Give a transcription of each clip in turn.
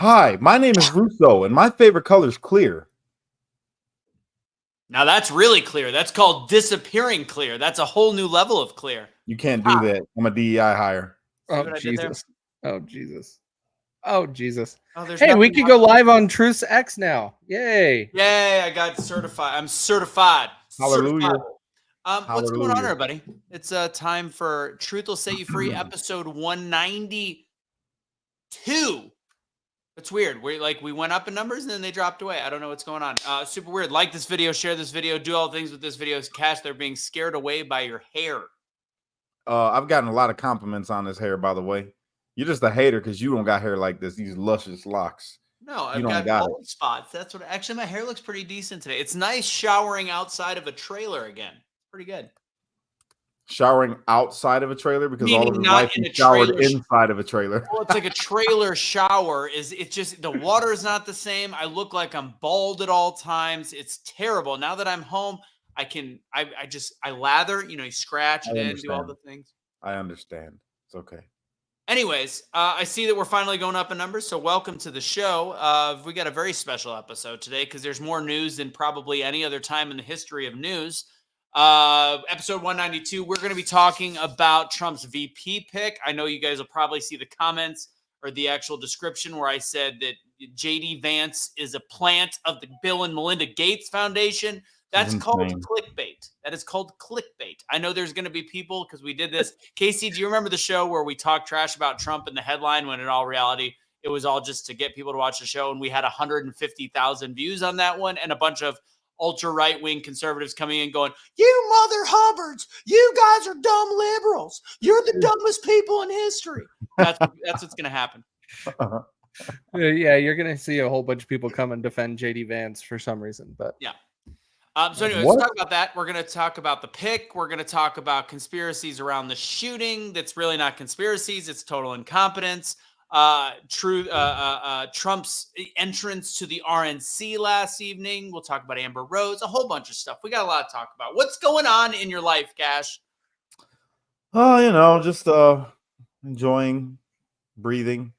Hi, my name is Russo, and my favorite color is clear. Now that's really clear. That's called disappearing clear. That's a whole new level of clear. You can't do that. I'm a DEI hire. See what I did there? Oh, Jesus. Oh, Jesus. Oh, there's Hey, we nothing can on- go live on Truth X now. Yay. Yay, I got certified. I'm certified. Hallelujah. Certified. What's going on, Hallelujah. everybody? It's time for Truth Will Set You Free, episode 192. It's weird. We went up in numbers and then they dropped away. I don't know what's going on. Super weird. Like this video, share this video, do all things with this video. Cash, they're being scared away by your hair. I've gotten a lot of compliments on this hair, by the way. You're just a hater because you don't got hair like this. These luscious locks. No, I've got bald spots. That's what. Actually, my hair looks pretty decent today. It's nice showering outside of a trailer again. Pretty good. Showering outside of a trailer because Meaning all of his not life in he a showered trailer. inside of a trailer. Well, it's like a trailer shower. It's just the water is not the same. I look like I'm bald at all times. It's terrible. Now that I'm home, I lather. You scratch it in, do all the things. I understand. It's okay. Anyways, I see that we're finally going up in numbers, so welcome to the show. We got a very special episode today because there's more news than probably any other time in the history of news. Episode 192, we're going to be talking about Trump's VP pick. I know you guys will probably see the comments or the actual description where I said that JD Vance is a plant of the Bill and Melinda Gates Foundation. That's called clickbait. That is called clickbait. I know there's going to be people because we did this. Casey, do you remember the show where we talked trash about Trump in the headline when in all reality, it was all just to get people to watch the show? And we had 150,000 views on that one and a bunch of ultra right-wing conservatives coming in going, you mother hubbards, you guys are dumb liberals. You're the dumbest people in history. That's what's going to happen. Yeah, you're going to see a whole bunch of people come and defend JD Vance for some reason. But yeah. So anyway, let's talk about that. We're going to talk about the pick. We're going to talk about conspiracies around the shooting. That's really not conspiracies. It's total incompetence. Trump's entrance to the RNC last evening. We'll talk about Amber Rose, a whole bunch of stuff. We got a lot to talk about. What's going on in your life, Cash? Oh, just enjoying, breathing,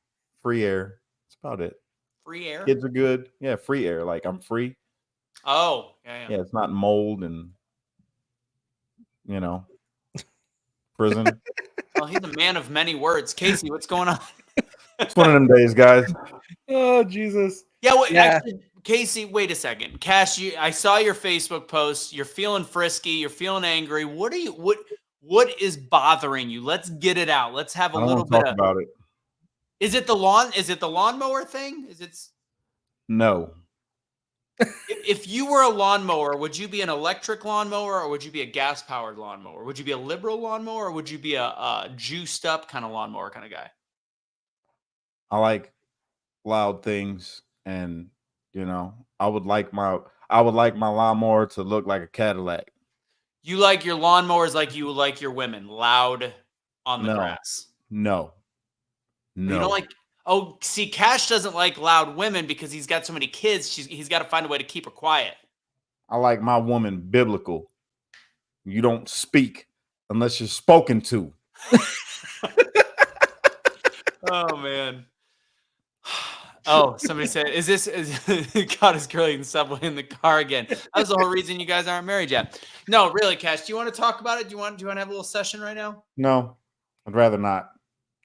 free air. That's about it. Free air? Kids are good. Yeah, free air. Like I'm free. Oh, yeah. Yeah, it's not mold and prison. Well, he's a man of many words. Casey, what's going on? It's one of them days, guys. Oh, Jesus. Yeah, actually, Casey, wait a second. Cash, I saw your Facebook post. You're feeling frisky. You're feeling angry. What is bothering you? Let's get it out. Let's have a little bit about it. Is it the lawnmower thing? No. If you were a lawnmower, would you be an electric lawnmower or would you be a gas-powered lawnmower? Would you be a liberal lawnmower or would you be a juiced-up kind of lawnmower kind of guy? I like loud things, and I would like my lawnmower to look like a Cadillac. You like your lawnmowers like you like your women, loud on the grass. No. You don't like. Oh, see, Cash doesn't like loud women because he's got so many kids. He's got to find a way to keep her quiet. I like my woman biblical. You don't speak unless you're spoken to. Oh, man. Oh, somebody said, God is girly in the subway in the car again. That's the whole reason you guys aren't married yet. No, really, Cash, do you want to talk about it? Do you want to have a little session right now? No, I'd rather not.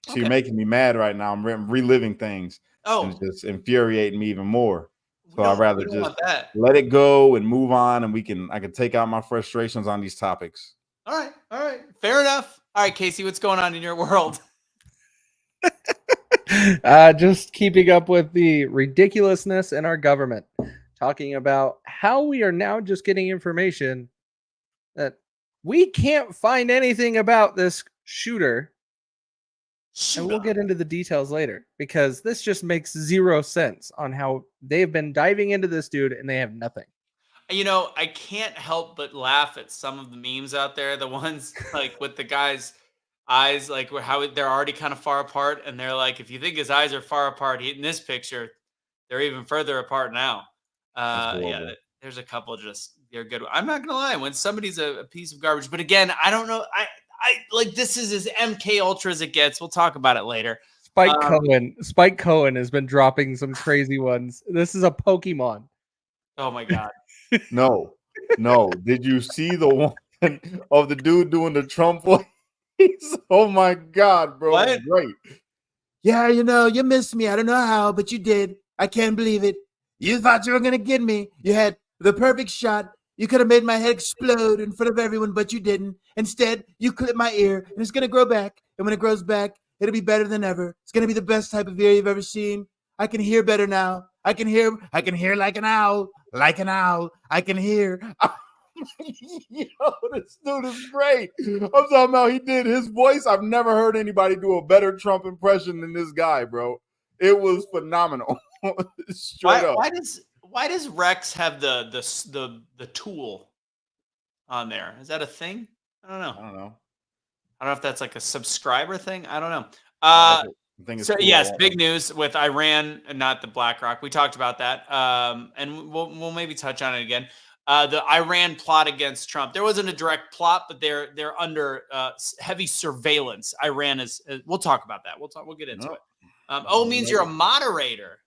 So You're making me mad right now. I'm reliving things. Oh. And it's just infuriating me even more. So No, I'd rather just let it go and move on, and I can take out my frustrations on these topics. All right. Fair enough. All right, Casey, what's going on in your world? Just keeping up with the ridiculousness in our government, talking about how we are now just getting information that we can't find anything about this shooter. And we'll get into the details later because this just makes zero sense on how they've been diving into this dude and they have nothing. I can't help but laugh at some of the memes out there. The ones like with the guy's eyes, like how they're already kind of far apart. And they're like, if you think his eyes are far apart, in this picture, they're even further apart now. Yeah, there's a couple they're good. I'm not going to lie. When somebody's a piece of garbage, but again, I don't know. I like this is as MK Ultra as it gets. We'll talk about it later. Spike Cohen has been dropping some crazy ones. This is a Pokemon. Oh my God. No. Did you see the one of the dude doing the Trump voice? Oh my God, bro. What? Great. Yeah, you missed me. I don't know how, but you did. I can't believe it. You thought you were going to get me. You had the perfect shot. You could have made my head explode in front of everyone, but you didn't. Instead, you clipped my ear, and it's going to grow back. And when it grows back, it'll be better than ever. It's going to be the best type of ear you've ever seen. I can hear better now. I can hear like an owl. Like an owl. I can hear. Yo, this dude is great. I'm talking about he did his voice. I've never heard anybody do a better Trump impression than this guy, bro. It was phenomenal. Straight up. Why does Rex have the tool on there? Is that a thing? I don't know. I don't know. I don't know if that's like a subscriber thing. I don't know. I think it's So cool. yes, big news with Iran, not the BlackRock. We talked about that, and we'll maybe touch on it again. The Iran plot against Trump. There wasn't a direct plot, but they're under heavy surveillance. Iran is. We'll talk about that. We'll get into it. It means you're a moderator.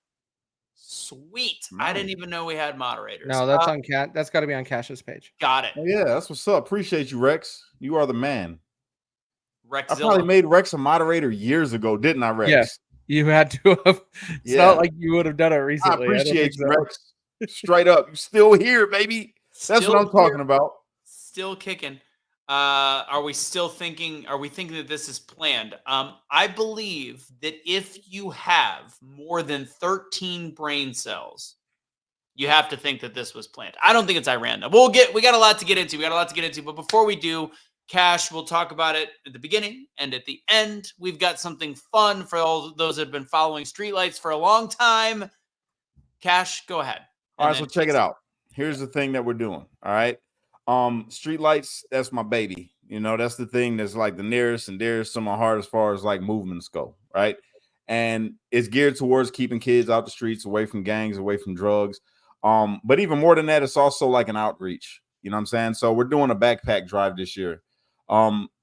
Sweet. I didn't even know we had moderators. No, that's on Cat. That's got to be on Cash's page. Got it. Oh, yeah, that's what's up. Appreciate you, Rex. You are the man. Rexzilla. I probably made Rex a moderator years ago, didn't I, Rex? Yes, you had to have. It's not like you would have done it recently. I appreciate you, Rex. Straight up. You're still here, baby. That's what I'm talking about. Still kicking. Are we thinking that this is planned? I believe that if you have more than 13 brain cells, you have to think that this was planned. I don't think it's Iran though. We got a lot to get into. But before we do, Cash, we'll talk about it at the beginning and at the end. We've got something fun for all those that have been following Streetlights for a long time. Cash, go ahead. All right, so check it out. Here's the thing that we're doing. All right. Streetlights, that's my baby. That's the thing that's like the nearest and dearest to my heart as far as like movements go. Right. And it's geared towards keeping kids out the streets, away from gangs, away from drugs. But even more than that, it's also like an outreach. You know what I'm saying? So we're doing a backpack drive this year.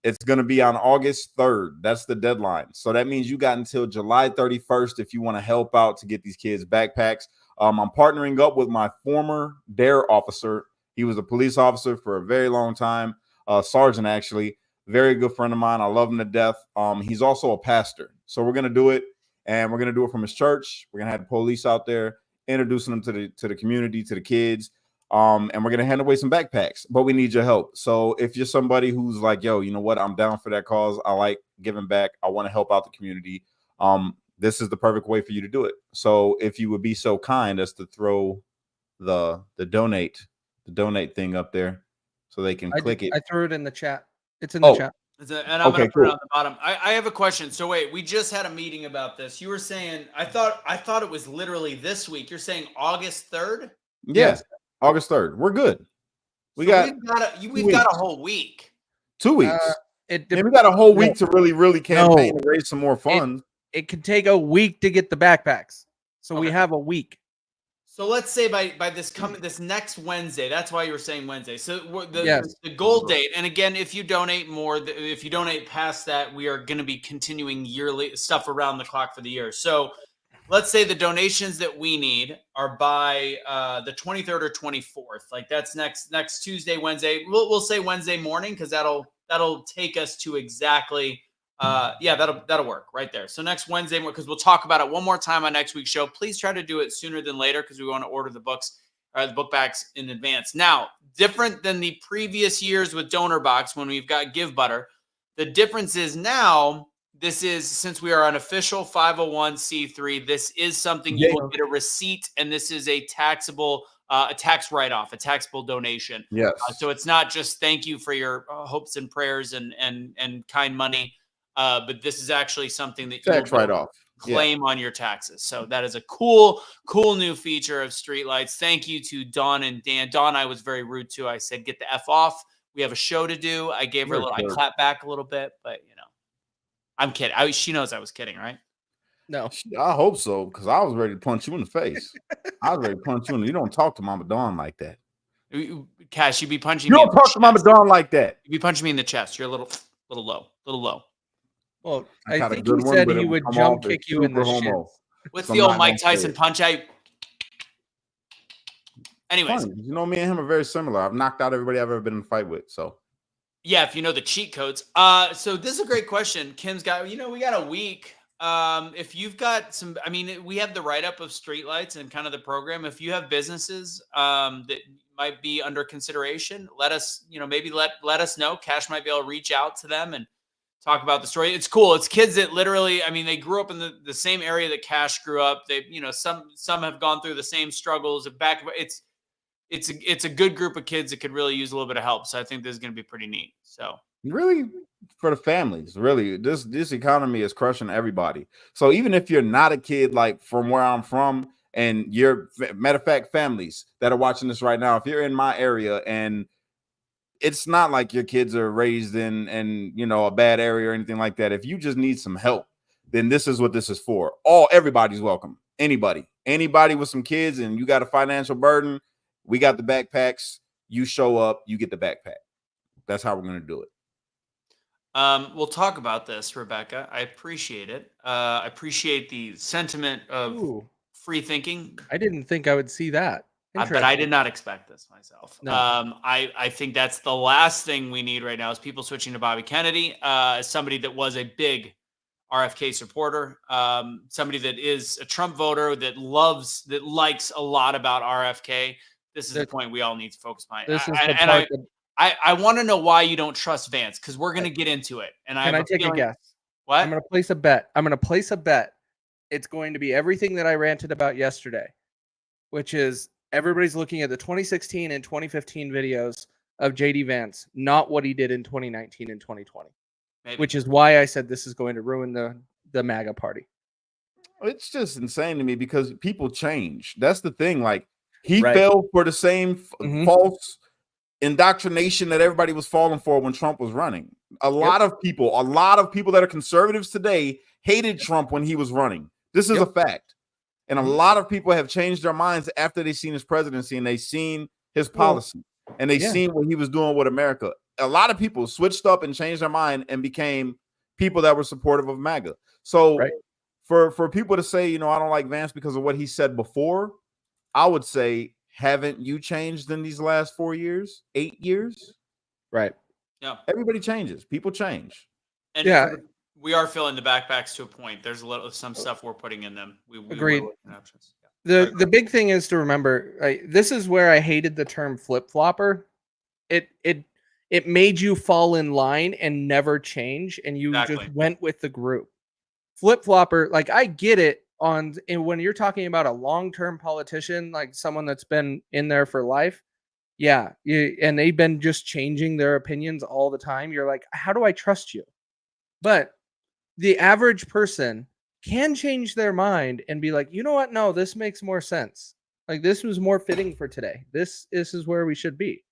It's going to be on August 3rd. That's the deadline. So that means you got until July 31st if you want to help out to get these kids backpacks. I'm partnering up with my former DARE officer. He was a police officer for a very long time, sergeant actually, very good friend of mine. I love him to death. He's also a pastor. So we're going to do it, and we're going to do it from his church. We're going to have the police out there introducing them to the community, to the kids. And we're going to hand away some backpacks, but we need your help. So if you're somebody who's like, yo, you know what? I'm down for that cause. I like giving back. I want to help out the community. This is the perfect way for you to do it. So if you would be so kind as to throw the donate thing up there so they can click it. I threw it in the chat. It's in the chat. And I'm going to put it on the bottom. I have a question. So wait, we just had a meeting about this. You were saying, I thought it was literally this week. You're saying August 3rd? Yes. August 3rd. We're good. We've got a whole week. 2 weeks. We got a whole week to really campaign and raise some more funds. It could take a week to get the backpacks. So we have a week. So let's say by this next Wednesday, that's why you were saying Wednesday. So the goal date, and again, if you donate more, if you donate past that, we are going to be continuing yearly stuff around the clock for the year. So let's say the donations that we need are by the 23rd or 24th. Like that's next Tuesday, Wednesday. We'll say Wednesday morning because that'll take us to exactly. That'll work right there. So next Wednesday, because we'll talk about it one more time on next week's show. Please try to do it sooner than later because we want to order the books or the book backs in advance. Now, different than the previous years with Donor Box when we've got Give Butter, the difference is now this is, since we are an official 501c3, this is something you will get a receipt, and this is a taxable, a tax write-off, a taxable donation. Yes. So it's not just thank you for your hopes and prayers and kind money. But this is actually something that tax write-off claim on your taxes. So that is a cool new feature of Streetlights. Thank you to Dawn and Dan. Dawn, I was very rude to. I said, get the F off. We have a show to do. I gave her I clapped back a little bit, but I'm kidding. She knows I was kidding, right? No. I hope so, because I was ready to punch you in the face. I was ready to punch you. You don't talk to Mama Dawn like that. Cash, you'd be punching me. You don't talk to Mama Dawn like that. You'd be punching me in the chest. You're a little low. Well, I I got a think good he one, said but he it would would come jump off as kick you in the super homo. shins. What's So the I'm old not Mike gonna say Tyson it. punch out? Anyways, Funny, you know, me and him are very similar. I've knocked out everybody I've ever been in a fight with. So yeah, if you know the cheat codes. So this is a great question. Kim's got, we got a week. If you've got some, I mean, we have the write-up of streetlights and kind of the program. If you have businesses that might be under consideration, let us, maybe let us know. Cash might be able to reach out to them and talk about the story. It's cool. It's kids that literally, I mean, they grew up in the same area that Cash grew up. They, some have gone through the same struggles. It's a good group of kids that could really use a little bit of help. So I think this is going to be pretty neat. So really, for the families, really, this economy is crushing everybody. So even if you're not a kid, like from where I'm from, and you're, matter of fact, families that are watching this right now, if you're in my area and it's not like your kids are raised in a bad area or anything like that. If you just need some help, then this is what this is for. Everybody's welcome. Anybody with some kids and you got a financial burden, we got the backpacks. You show up, you get the backpack. That's how we're going to do it. we'll talk about this, Rebecca. I appreciate it. I appreciate the sentiment of Ooh, free thinking. I didn't think I would see that. But I did not expect this myself. No. I think that's the last thing we need right now is people switching to Bobby Kennedy. As somebody that was a big RFK supporter, somebody that is a Trump voter that likes a lot about RFK. This is the point we all need to focus on. This is the part that I want to know why you don't trust Vance, because we're going to get into it. And Can I take a guess? What? I'm going to place a bet. It's going to be everything that I ranted about yesterday, which is everybody's looking at the 2016 and 2015 videos of JD Vance, not what he did in 2019 and 2020. Maybe. Which is why I said this is going to ruin the MAGA party. It's just insane to me because people change. That's the thing. Like, he Right. fell for the same false indoctrination that everybody was falling for when Trump was running. A lot of people that are conservatives today hated Trump when he was running. This is a fact. And a lot of people have changed their minds after they've seen his presidency and they've seen his policy and they've seen what he was doing with America. A lot of people switched up and changed their mind and became people that were supportive of MAGA. So for people to say, I don't like Vance because of what he said before, I would say, haven't you changed in these last 4 years, 8 years? Right. Yeah. Everybody changes. People change. And we are filling the backpacks to a point. There's some stuff we're putting in them. We Agreed. Options. Yeah. The big thing is to remember, this is where I hated the term flip-flopper. It made you fall in line and never change, and you just went with the group. Flip-flopper, like, I get it and when you're talking about a long-term politician, like someone that's been in there for life, and they've been just changing their opinions all the time. You're like, how do I trust you? But the average person can change their mind and be like, you know what? No, this makes more sense. Like, this was more fitting for today. This is where we should be.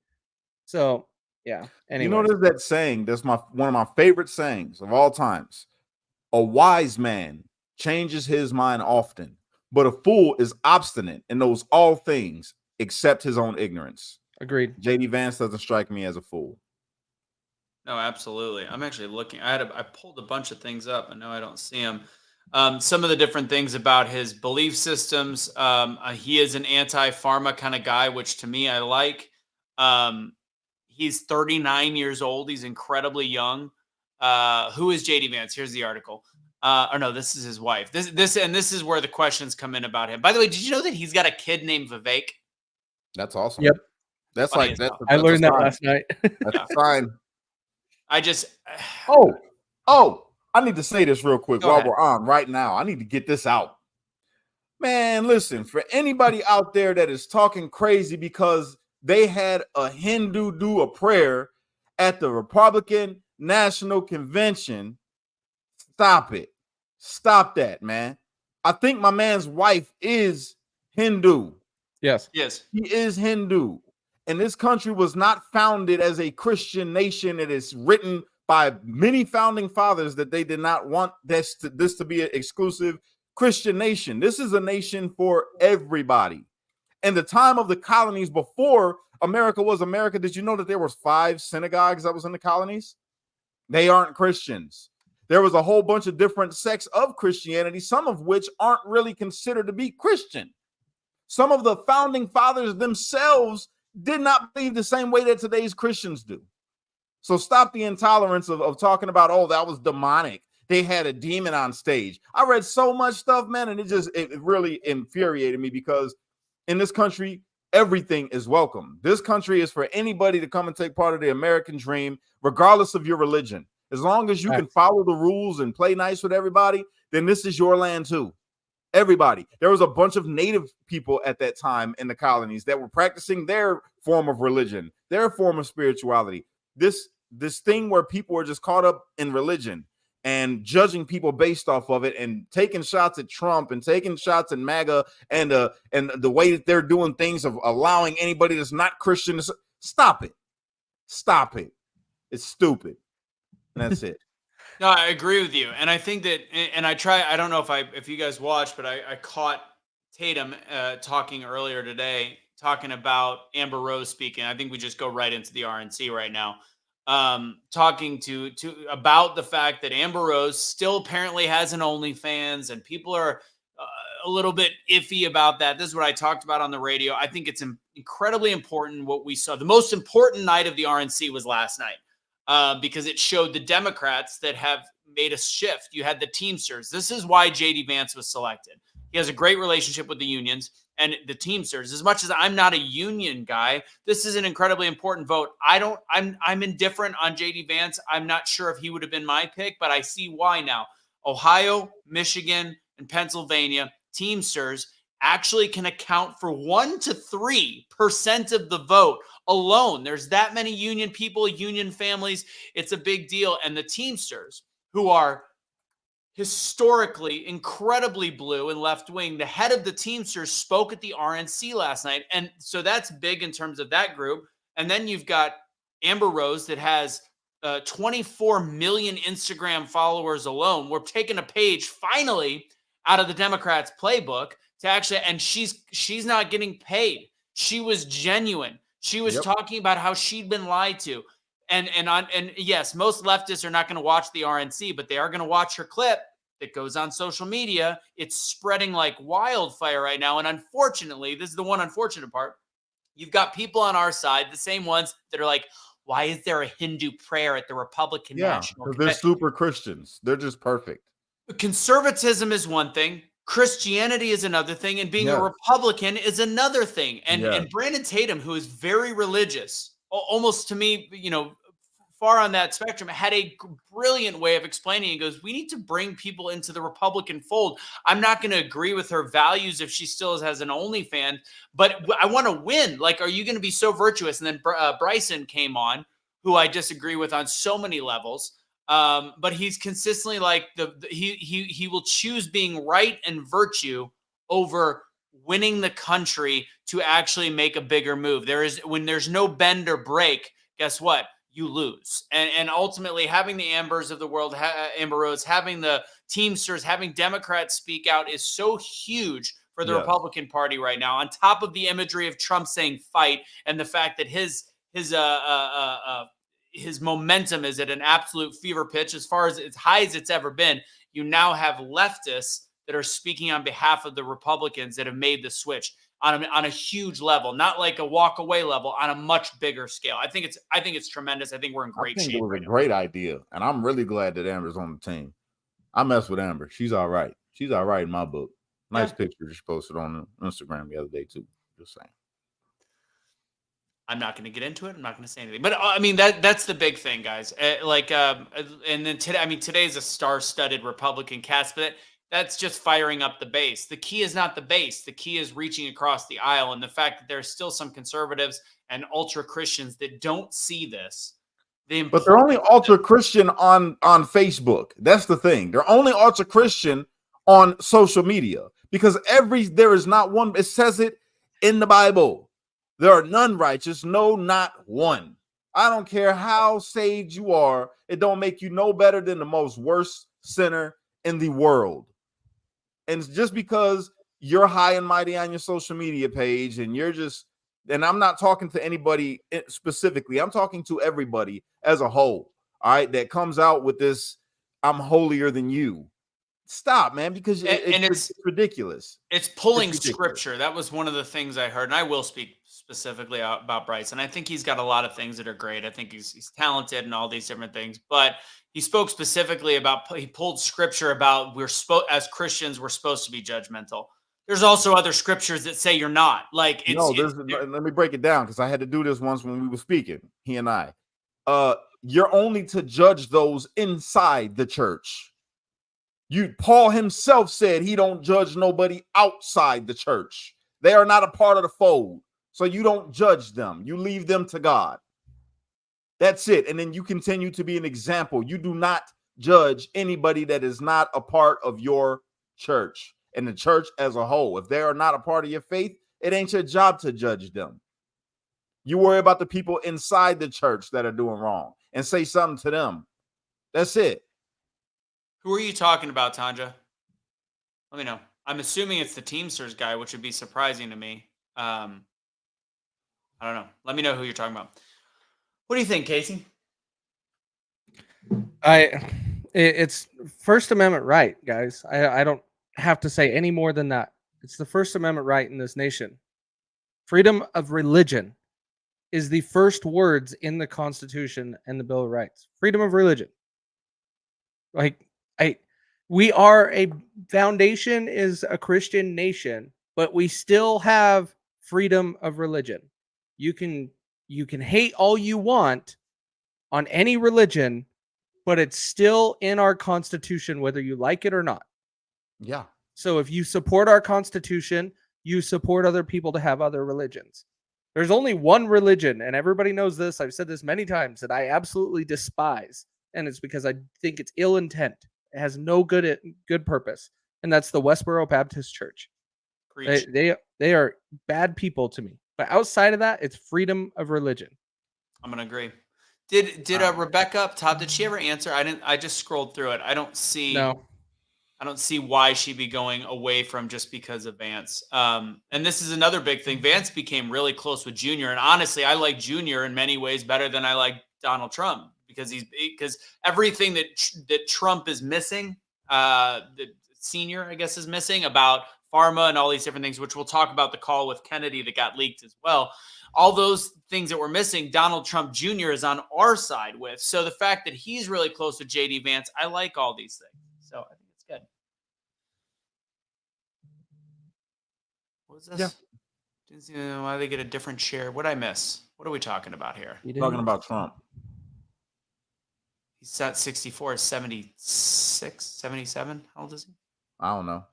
So, yeah. Anyway, there's that saying. That's one of my favorite sayings of all times. A wise man changes his mind often, but a fool is obstinate and knows all things except his own ignorance. Agreed. JD Vance doesn't strike me as a fool. No, absolutely. I'm actually looking. I pulled a bunch of things up, and now I don't see them. Some of the different things about his belief systems. He is an anti-pharma kind of guy, which to me I like. He's 39 years old. He's incredibly young. Who is JD Vance? Here's the article. Or no, this is his wife. This is where the questions come in about him. By the way, did you know that he's got a kid named Vivek? That's awesome. Yep. That's Funny like that's I learned that last night. That's a sign. I just I need to say this real quick while we're on right now. I need to get this out. Man, listen, for anybody out there that is talking crazy because they had a Hindu do a prayer at the Republican National Convention, stop it. Stop that, man. I think my man's wife is Hindu. Yes. He is Hindu. And this country was not founded as a Christian nation. It is written by many founding fathers that they did not want this to be an exclusive Christian nation. This is a nation for everybody. In the time of the colonies before America was America, did you know that there was 5 synagogues that was in the colonies? They aren't Christians. There was a whole bunch of different sects of Christianity, some of which aren't really considered to be Christian. Some of the founding fathers themselves did not believe the same way that today's Christians do. So stop the intolerance of talking about, oh, that was demonic. They had a demon on stage. I read so much stuff, man, and it really infuriated me, because in this country, everything is welcome. This country is for anybody to come and take part of the American dream, regardless of your religion. As long as you can follow the rules and play nice with everybody, then this is your land too. Everybody. There was a bunch of native people at that time in the colonies that were practicing their form of religion, their form of spirituality. This thing where people were just caught up in religion and judging people based off of it, and taking shots at Trump and taking shots at MAGA, and the way that they're doing things of allowing anybody that's not Christian to stop it. Stop it. It's stupid. And that's it. No, I agree with you. And I think that, and I don't know if you guys watched, but I caught Tatum talking earlier today, talking about Amber Rose speaking. I think we just go right into the RNC right now. Talking to about the fact that Amber Rose still apparently has an OnlyFans, and people are a little bit iffy about that. This is what I talked about on the radio. I think it's incredibly important what we saw. The most important night of the RNC was last night. Because it showed the Democrats that have made a shift. You had the Teamsters. This is why JD Vance was selected. He has a great relationship with the unions and the Teamsters. As much as I'm not a union guy, this is an incredibly important vote. I'm indifferent on JD Vance. I'm not sure if he would have been my pick, but I see why now. Ohio, Michigan, and Pennsylvania, Teamsters actually can account for 1 to 3% of the vote alone. There's that many union people, union families. It's a big deal. And the Teamsters, who are historically incredibly blue and left wing, the head of the Teamsters spoke at the RNC last night. And so that's big in terms of that group. And then you've got Amber Rose that has 24 million Instagram followers alone. We're taking a page finally out of the Democrats' playbook to actually, and she's not getting paid. She was genuine. She was talking about how she'd been lied to. And yes, most leftists are not going to watch the RNC, but they are going to watch her clip that goes on social media. It's spreading like wildfire right now. And unfortunately, this is the one unfortunate part. You've got people on our side, the same ones that are like, why is there a Hindu prayer at the Republican National Convention? They're super Christians. They're just perfect. Conservatism is one thing. Christianity is another thing, and being a Republican is another thing. And Brandon Tatum, who is very religious, almost to me, far on that spectrum, had a brilliant way of explaining. He goes, we need to bring people into the Republican fold. I'm not going to agree with her values if she still has an OnlyFans, but I want to win. Like, are you going to be so virtuous? And then Bryson came on, who I disagree with on so many levels. But he's consistently like he will choose being right and virtue over winning the country to actually make a bigger move. When there's no bend or break, guess what? You lose. And ultimately having the Ambers of the world, Amber Rose, having the Teamsters, having Democrats speak out is so huge for the Republican Party right now. On top of the imagery of Trump saying fight, and the fact that his momentum is at an absolute fever pitch, as far as high as it's ever been. You now have leftists that are speaking on behalf of the Republicans that have made the switch on a huge level, not like a walk away level, on a much bigger scale. I think it's tremendous. I think we're in great shape. It was a great idea, and I'm really glad that Amber's on the team. I mess with Amber. She's all right. She's all right in my book. Nice picture she posted on Instagram the other day too. Just saying. I'm not going to get into it. I'm not going to say anything, but I mean, that's the big thing, guys. And then today, today's a star-studded Republican cast, but that's just firing up the base. The key is not the base. The key is reaching across the aisle. And the fact that there's still some conservatives and ultra Christians that don't see this. But they're only ultra Christian on Facebook. That's the thing. They're only ultra Christian on social media, because there is not one. It says it in the Bible. There are none righteous, no, not one. I don't care how saved you are. It don't make you no better than the most worst sinner in the world. And just because you're high and mighty on your social media page, and and I'm not talking to anybody specifically, I'm talking to everybody as a whole, all right, that comes out with this I'm holier than you. Stop, man, because it's ridiculous. It's pulling scripture. That was one of the things I heard, and I will speak specifically about Bryce. And I think he's got a lot of things that are great. I think he's talented and all these different things. But he spoke specifically about, he pulled scripture about as Christians, we're supposed to be judgmental. There's also other scriptures that say you're not. Like, let me break it down, because I had to do this once when we were speaking, he and I. You're only to judge those inside the church. Paul himself said he don't judge nobody outside the church. They are not a part of the fold. So you don't judge them. You leave them to God. That's it. And then you continue to be an example. You do not judge anybody that is not a part of your church and the church as a whole. If they are not a part of your faith, it ain't your job to judge them. You worry about the people inside the church that are doing wrong and say something to them. That's it. Who are you talking about, Tanja? Let me know. I'm assuming it's the Teamsters guy, which would be surprising to me. I don't know. Let me know who you're talking about. What do you think, Casey? It's First Amendment right, guys. I don't have to say any more than that. It's the First Amendment right in this nation. Freedom of religion is the first words in the Constitution and the Bill of Rights. Freedom of religion. We are a foundation is a Christian nation, but we still have freedom of religion. You can hate all you want on any religion, but it's still in our Constitution, whether you like it or not. Yeah. So if you support our Constitution, you support other people to have other religions. There's only one religion, and everybody knows this. I've said this many times, that I absolutely despise, and it's because I think it's ill intent. It has no good purpose, and that's the Westboro Baptist Church. They are bad people to me. But outside of that, it's freedom of religion. I'm gonna agree. Did Rebecca up top? Did she ever answer? I just scrolled through it. I don't see why she'd be going away from just because of Vance. And this is another big thing. Vance became really close with Junior, and honestly, I like Junior in many ways better than I like Donald Trump, because everything that Trump is missing, the senior, I guess, is missing about pharma and all these different things, which we'll talk about the call with Kennedy that got leaked as well. All those things that were missing, Donald Trump Jr. is on our side with. So the fact that he's really close with JD Vance, I like all these things. So I think it's good. What was this? Yeah. Didn't see why they get a different share. What did I miss? What are we talking about here? Talking about Trump. He's at 64, 76, 77. How old is he? I don't know.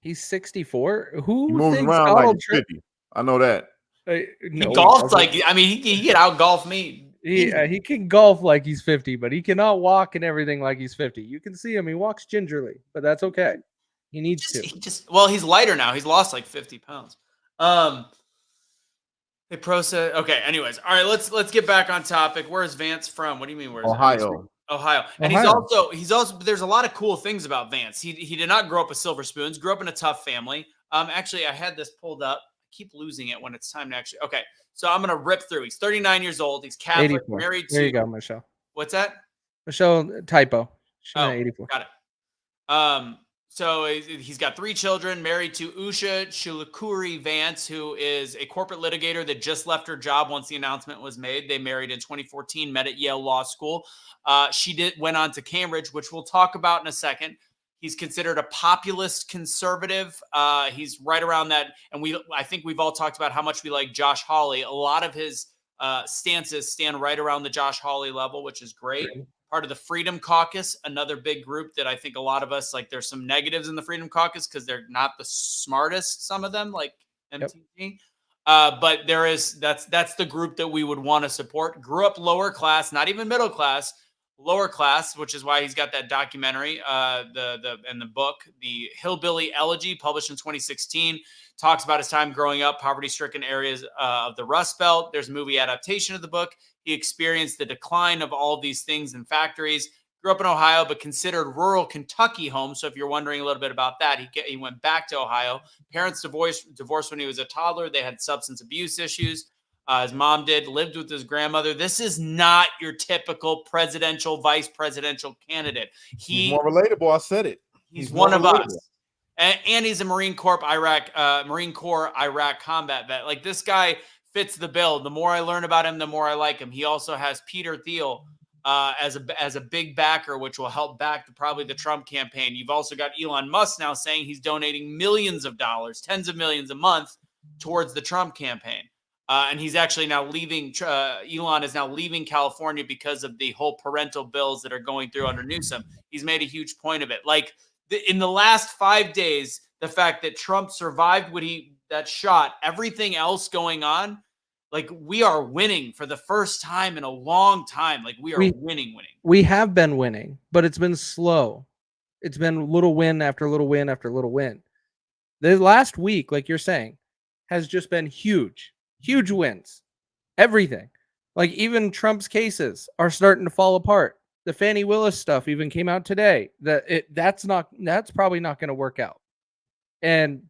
He's 64. Who he moves around like 50? I know that. No, he golfs like, I mean, he can out golf me. He can golf like he's 50, but he cannot walk and everything like he's 50. You can see him. He walks gingerly, but that's okay. He needs to. Well, he's lighter now. He's lost like 50 pounds. They process. Okay. Anyways, all right. Let's get back on topic. Where is Vance from? What do you mean? Where's Ohio? Ohio. And he's also. There's a lot of cool things about Vance. He did not grow up with silver spoons. Grew up in a tough family. Actually, I had this pulled up. I keep losing it when it's time to actually. Okay. So I'm gonna rip through. He's 39 years old. He's Catholic. 84. Married to. There you go, Michelle. What's that? Michelle, typo. Oh, 84. Got it. So he's got 3 children, married to Usha Shulakuri Vance, who is a corporate litigator that just left her job once the announcement was made. They married in 2014, met at Yale Law School. She went on to Cambridge, which we'll talk about in a second. He's considered a populist conservative. He's right around that. And I think we've all talked about how much we like Josh Hawley. A lot of his stances stand right around the Josh Hawley level, which is great. Part of the Freedom Caucus, another big group that I think a lot of us like. There's some negatives in the Freedom Caucus because they're not the smartest, some of them, like MTG. But that's the group that we would want to support. Grew up lower class, not even middle class, lower class, which is why he's got that documentary, and the book, the Hillbilly Elegy, published in 2016, talks about his time growing up poverty-stricken areas of the Rust Belt. There's a movie adaptation of the book. He experienced the decline of all of these things and factories. Grew up in Ohio, but considered rural Kentucky home. So if you're wondering a little bit about that, he went back to Ohio. Parents divorced when he was a toddler. They had substance abuse issues. His mom did, lived with his grandmother. This is not your typical presidential, vice presidential candidate. He's more relatable. I said it. He's one of us. And he's a Marine Corps Iraq combat vet. Like, this guy fits the bill. The more I learn about him, the more I like him. He also has Peter Thiel as a big backer, which will help back probably the Trump campaign. You've also got Elon Musk now saying he's donating millions of dollars, tens of millions a month towards the Trump campaign. And he's actually now leaving. Elon is now leaving California because of the whole parental bills that are going through under Newsom. He's made a huge point of it. Like, in the last 5 days, the fact that Trump survived that shot, everything else going on, like, we are winning for the first time in a long time. Like, we are winning. We have been winning, but it's been slow. It's been little win after little win after little win. The last week, like you're saying, has just been huge wins. Everything. Like, even Trump's cases are starting to fall apart. The Fannie Willis stuff even came out today. That's probably not going to work out. And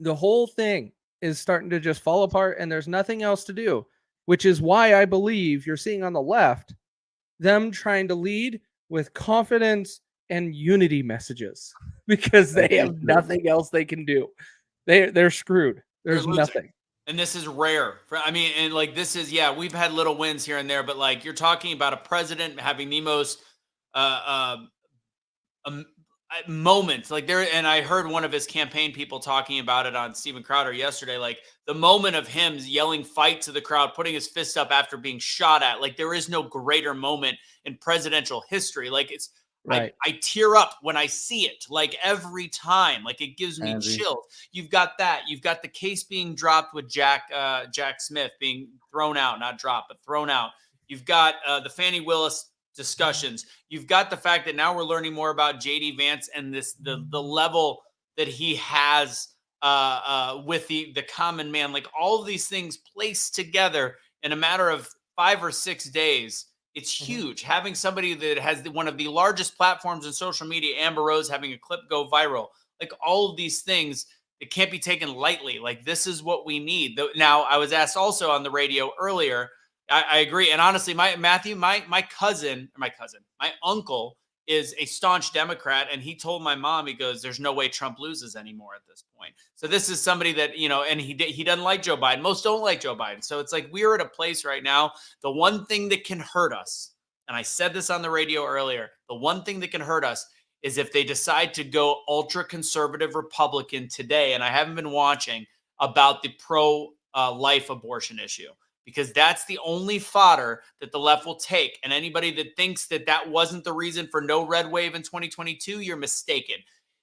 the whole thing is starting to just fall apart, and there's nothing else to do, which is why I believe you're seeing on the left them trying to lead with confidence and unity messages, because they have nothing else they can do. They're screwed. There's nothing. And this is rare. And like, this is, we've had little wins here and there, but like, you're talking about a president having the most moments like there. And I heard one of his campaign people talking about it on Steven Crowder yesterday, like the moment of him yelling fight to the crowd, putting his fist up after being shot at. Like, there is no greater moment in presidential history. Like, it's, right. I tear up when I see it, like, every time. Like, it gives me chills. You've got that. You've got the case being dropped with Jack Smith being thrown out, not dropped, but thrown out. You've got the Fannie Willis discussions. You've got the fact that now we're learning more about JD Vance and the level that he has with the common man. Like, all of these things placed together in a matter of 5 or 6 days. It's huge. Having somebody that has one of the largest platforms in social media, Amber Rose, having a clip go viral, like, all of these things, it can't be taken lightly. Like, this is what we need. Now, I was asked also on the radio earlier. I agree. And honestly, my uncle is a staunch Democrat, and he told my mom, he goes, "There's no way Trump loses anymore at this point." So this is somebody that, and he doesn't like Joe Biden. Most don't like Joe Biden. So it's like, we are at a place right now. The one thing that can hurt us, and I said this on the radio earlier, the one thing that can hurt us is if they decide to go ultra conservative Republican today. And I haven't been watching about the pro-life abortion issue, because that's the only fodder that the left will take. And anybody that thinks that wasn't the reason for no red wave in 2022, you're mistaken.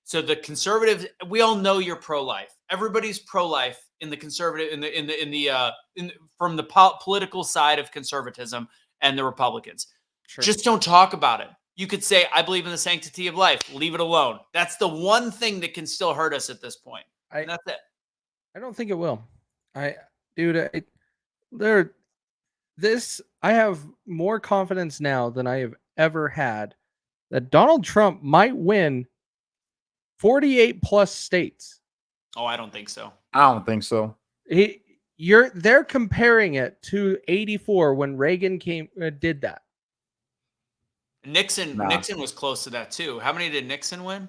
So the conservatives, we all know you're pro-life. Everybody's pro-life in the conservative, from the political side of conservatism and the Republicans. Sure. Just don't talk about it. You could say, "I believe in the sanctity of life." Leave it alone. That's the one thing that can still hurt us at this point. And that's it. I don't think it will. I have more confidence now than I have ever had that Donald Trump might win 48 plus states. Oh, I don't think so. I don't think so. They're comparing it to 84 when Reagan did that. Nixon was close to that too. How many did Nixon win?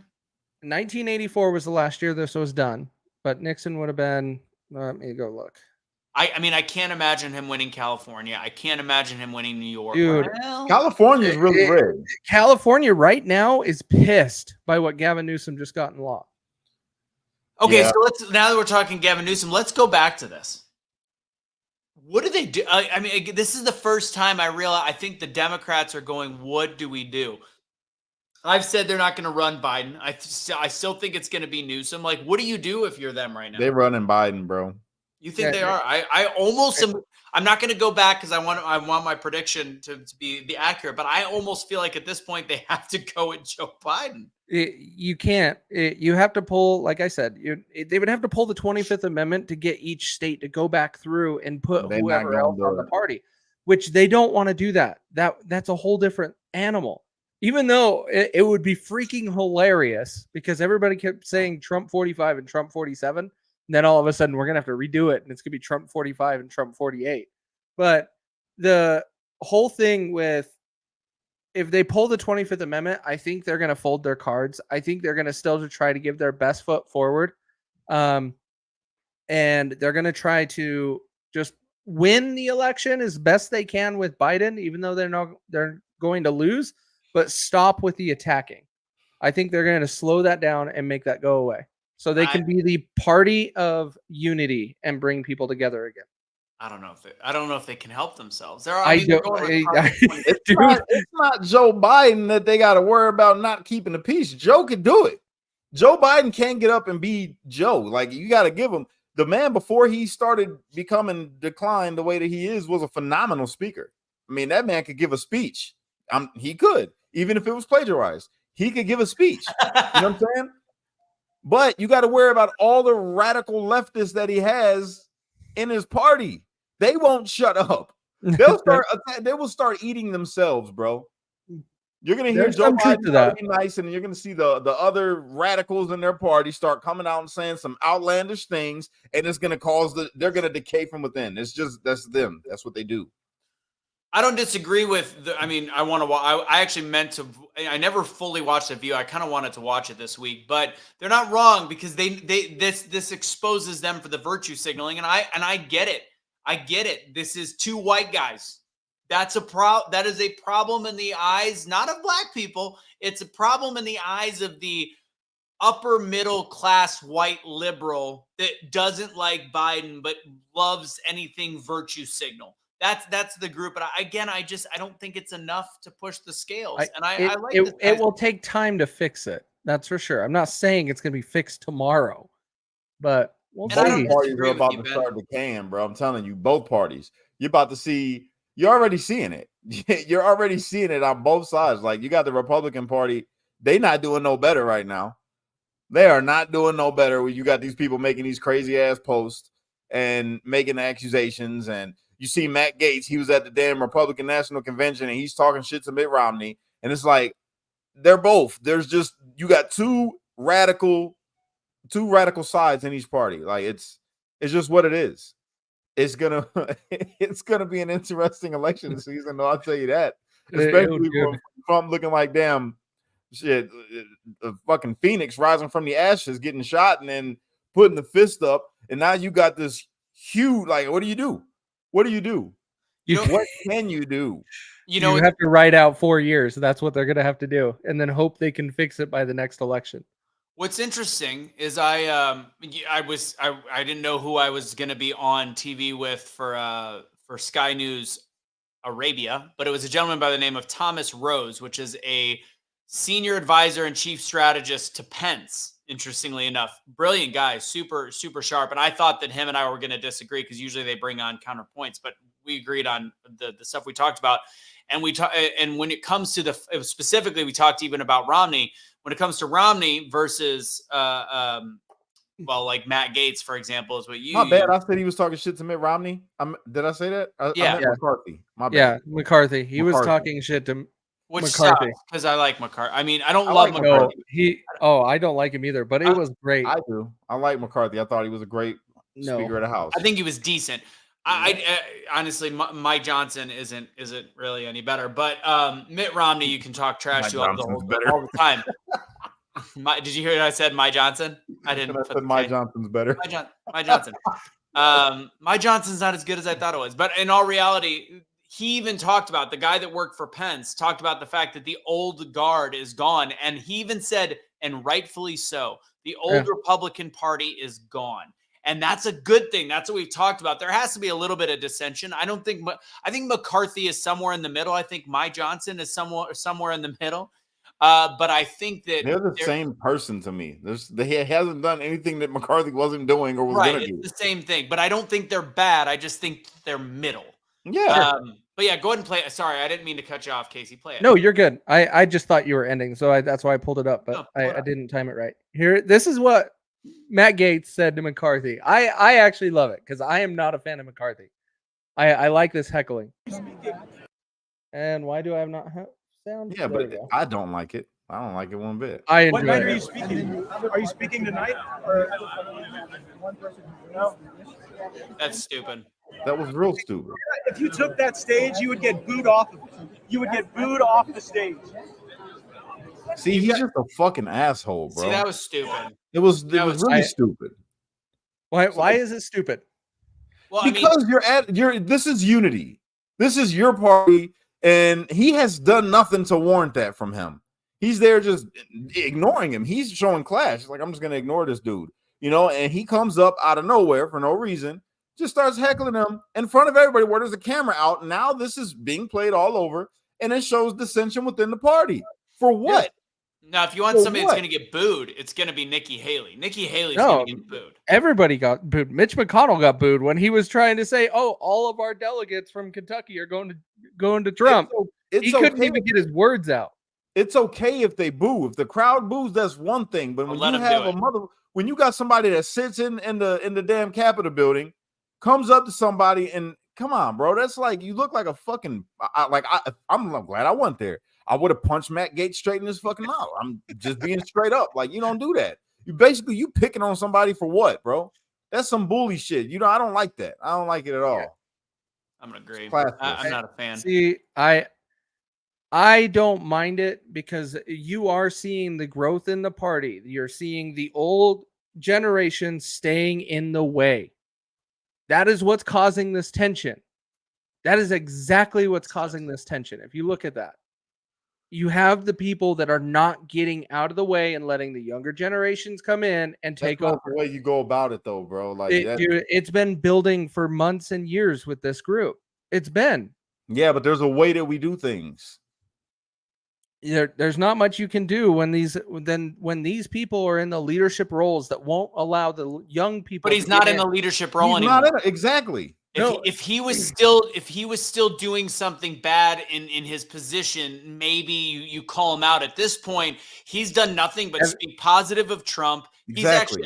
1984 was the last year this was done, but Nixon would have been. Let me go look. I mean, I can't imagine him winning California. I can't imagine him winning New York. Dude, California is really red. California right now is pissed by what Gavin Newsom just got in law. Okay, so now that we're talking Gavin Newsom, let's go back to this. What do they do? I mean, this is the first time I think the Democrats are going, what do we do? I've said they're not going to run Biden. I still think it's going to be Newsom. Like, what do you do if you're them right now? They're running Biden, bro. You think they are? I almost am. I'm not going to go back because I want my prediction to be accurate, but I almost feel like at this point they have to go with Joe Biden. You can't. You have to pull, like I said, they would have to pull the 25th Amendment to get each state to go back through and put whoever else on the party, which they don't want to do that. That's a whole different animal. Even though it would be freaking hilarious because everybody kept saying Trump 45 and Trump 47. And then all of a sudden we're going to have to redo it and it's going to be Trump 45 and Trump 48. But the whole thing with, if they pull the 25th Amendment, I think they're going to fold their cards. I think they're going to still try to give their best foot forward. And they're going to try to just win the election as best they can with Biden, even though they're going to lose, but stop with the attacking. I think they're going to slow that down and make that go away so they can be the party of unity and bring people together again. I don't know if they can help themselves. It's not Joe Biden that they got to worry about not keeping the peace. Joe can do it. Joe Biden can't get up and be Joe. Like, you got to give him, the man before he started becoming declined the way that he is was a phenomenal speaker. I mean, that man could give a speech. He could, even if it was plagiarized, he could give a speech. You know what I'm saying? But you got to worry about all the radical leftists that he has in his party. They won't shut up. They will start eating themselves, bro. You're gonna hear Joe Biden be nice, and you're gonna see the other radicals in their party start coming out and saying some outlandish things, and it's gonna cause they're gonna decay from within. That's them. That's what they do. I don't disagree with I actually meant to. I never fully watched the View. I kind of wanted to watch it this week, but they're not wrong because this exposes them for the virtue signaling, and I get it. I get it. This is two white guys. That is a problem in the eyes, not of black people. It's a problem in the eyes of the upper middle class white liberal that doesn't like Biden but loves anything virtue signal. That's the group. But I don't think it's enough to push the scales. It will take time to fix it. That's for sure. I'm not saying it's going to be fixed tomorrow, but both parties are about to start decaying, bro. I'm telling you, both parties. You're already seeing it. You're already seeing it on both sides. Like, you got the Republican Party. They not doing no better right now. They are not doing no better when you got these people making these crazy ass posts and making accusations. And you see Matt Gaetz, he was at the damn Republican National Convention and he's talking shit to Mitt Romney. And it's like, they're both. You got two radical sides in each party. Like, it's just what it is. It's gonna be an interesting election season, though, I'll tell you that. Especially from Trump looking like damn shit, a fucking phoenix rising from the ashes, getting shot and then putting the fist up, and now you got this huge, like, what do you do? What can you do? You have to write out 4 years. That's what they're gonna have to do, and then hope they can fix it by the next election. What's interesting is I didn't know who I was going to be on TV with for Sky News Arabia, but it was a gentleman by the name of Thomas Rose, which is a senior advisor and chief strategist to Pence. Interestingly enough, brilliant guy, super, super sharp. And I thought that him and I were going to disagree because usually they bring on counterpoints, but we agreed on the stuff we talked about. And and when it comes to specifically, we talked even about Romney. When it comes to Romney versus, like Matt Gaetz, for example, is what you. My bad. I said he was talking shit to Mitt Romney. Did I say that? I meant McCarthy. My bad. Yeah, McCarthy. He was talking shit to McCarthy because I like McCarthy. I mean, I don't love McCarthy. I don't like him either, but it was great. I do. I like McCarthy. I thought he was a great Speaker of the House. I think he was decent. I honestly, Mike Johnson isn't really any better, but Mitt Romney, you can talk trash to all the time. Did you hear what I said? Mike Johnson? I didn't. I said Mike Johnson's better. Mike Johnson. Mike Johnson's not as good as I thought it was, but in all reality, he even talked about, the guy that worked for Pence talked about the fact that the old guard is gone, and he even said, and rightfully so, the old Republican Party is gone. And that's a good thing. That's what we've talked about. There has to be a little bit of dissension. I think McCarthy is somewhere in the middle. I think Mike Johnson is somewhere in the middle. But I think that they're the same person to me. He hasn't done anything that McCarthy wasn't doing or was going to do. It's the same thing. But I don't think they're bad. I just think they're middle. Yeah. But yeah, go ahead and play it. Sorry, I didn't mean to cut you off, Casey. Play it. No, you're good. I just thought you were ending, so that's why I pulled it up, but I didn't time it right. Here, this is what Matt Gaetz said to McCarthy. I actually love it because I am not a fan of McCarthy. I like this heckling. And why do I have not sound? Yeah, but I don't like it. I don't like it one bit. I enjoy What night it. are you speaking? Are you speaking tonight? Or no? That's stupid. That was real stupid. If you took that stage, you would get booed off. You would get booed off the stage. See, he's just a fucking asshole, bro. See, that was stupid. It was that was- really stupid. Why is it stupid? Well, Because this is unity. This is your party, and he has done nothing to warrant that from him. He's there just ignoring him. He's showing clash. Like, I'm just gonna ignore this dude, and he comes up out of nowhere for no reason, just starts heckling him in front of everybody where there's a camera out. Now this is being played all over, and it shows dissension within the party. For what? Yes. Now, if you want somebody that's going to get booed, it's going to be Nikki Haley. Nikki Haley's going to get booed. Everybody got booed. Mitch McConnell got booed when he was trying to say, "Oh, all of our delegates from Kentucky are going to Trump." He couldn't even get his words out. It's okay if they boo. If the crowd boos, that's one thing. But when you have when you got somebody that sits in the damn Capitol building, comes up to somebody and come on, bro, that's like you look like a fucking I'm glad I went there. I would have punched Matt Gaetz straight in his fucking mouth. I'm just being straight up. Like, you don't do that. You picking on somebody for what, bro? That's some bully shit. I don't like that. I don't like it at all. Yeah. I'm gonna agree. I'm not a fan. See, I don't mind it because you are seeing the growth in the party. You're seeing the old generation staying in the way. That is what's causing this tension. That is exactly what's causing this tension. If you look at that, you have the people that are not getting out of the way and letting the younger generations come in and take over. The way you go about it, though, bro. Like it's been building for months and years with this group. It's been. Yeah, but there's a way that we do things. There's not much you can do when these people are in the leadership roles that won't allow the young people. But he's not in the leadership role anymore. Exactly. If he was still doing something bad in his position, maybe you call him out. At this point, he's done nothing but speak positive of Trump. Exactly.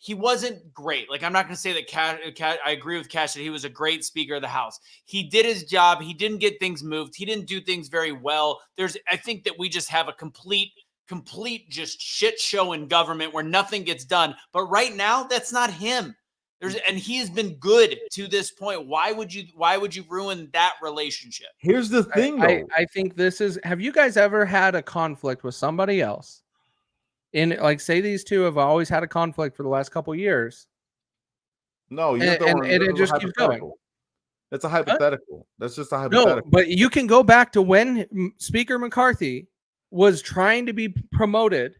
He wasn't great. Like, I'm not going to say that I agree with Cash that he was a great Speaker of the House. He did his job. He didn't get things moved. He didn't do things very well. I think that we just have a complete just shit show in government where nothing gets done. But right now, that's not him. And he has been good to this point. Why would you ruin that relationship? Here's the thing, though. I think have you guys ever had a conflict with somebody else? Say these two have always had a conflict for the last couple of years. No, it just keeps going. That's a hypothetical. Huh? That's just a hypothetical. No, but you can go back to when Speaker McCarthy was trying to be promoted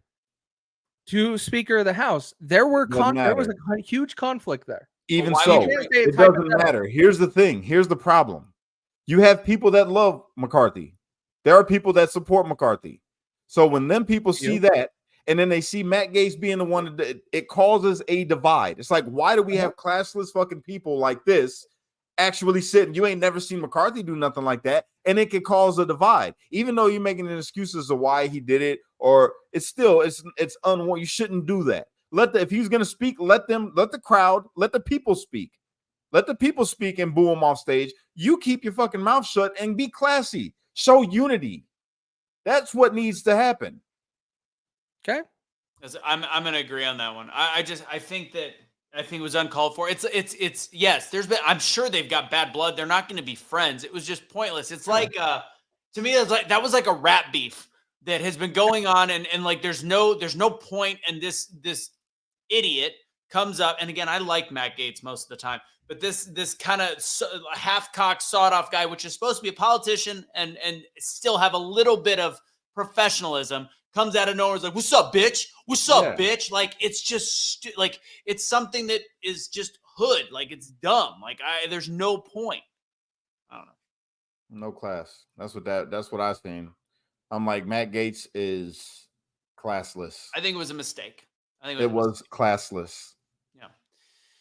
to Speaker of the House. There was a huge conflict there. Even so, it doesn't matter. Here's the thing. Here's the problem. You have people that love McCarthy. There are people that support McCarthy. So when them people see that, and then they see Matt Gaetz being the one that it causes a divide. It's like, why do we have classless fucking people like this actually sitting? You ain't never seen McCarthy do nothing like that, and it could cause a divide. Even though you're making an excuses of why he did it, or it's unwarranted. You shouldn't do that. If he's gonna speak, let the crowd, let the people speak. Let the people speak and boo him off stage. You keep your fucking mouth shut and be classy. Show unity. That's what needs to happen. Okay, I'm going to agree on that one. I think it was uncalled for. It's yes. I'm sure they've got bad blood. They're not going to be friends. It was just pointless. It's like to me, that was like a rap beef that has been going on, and like there's no point. And this idiot comes up, and again, I like Matt Gaetz most of the time, but this kind of half-cocked, sawed-off guy, which is supposed to be a politician and still have a little bit of professionalism, comes out of nowhere, is like, "What's up, bitch? What's up, bitch?" Like, it's just like it's something that is just hood. Like, it's dumb. Like, there's no point. I don't know. No class. That's what I've seen. I'm like, Matt Gaetz is classless. I think it was a mistake. I think it was classless. Yeah,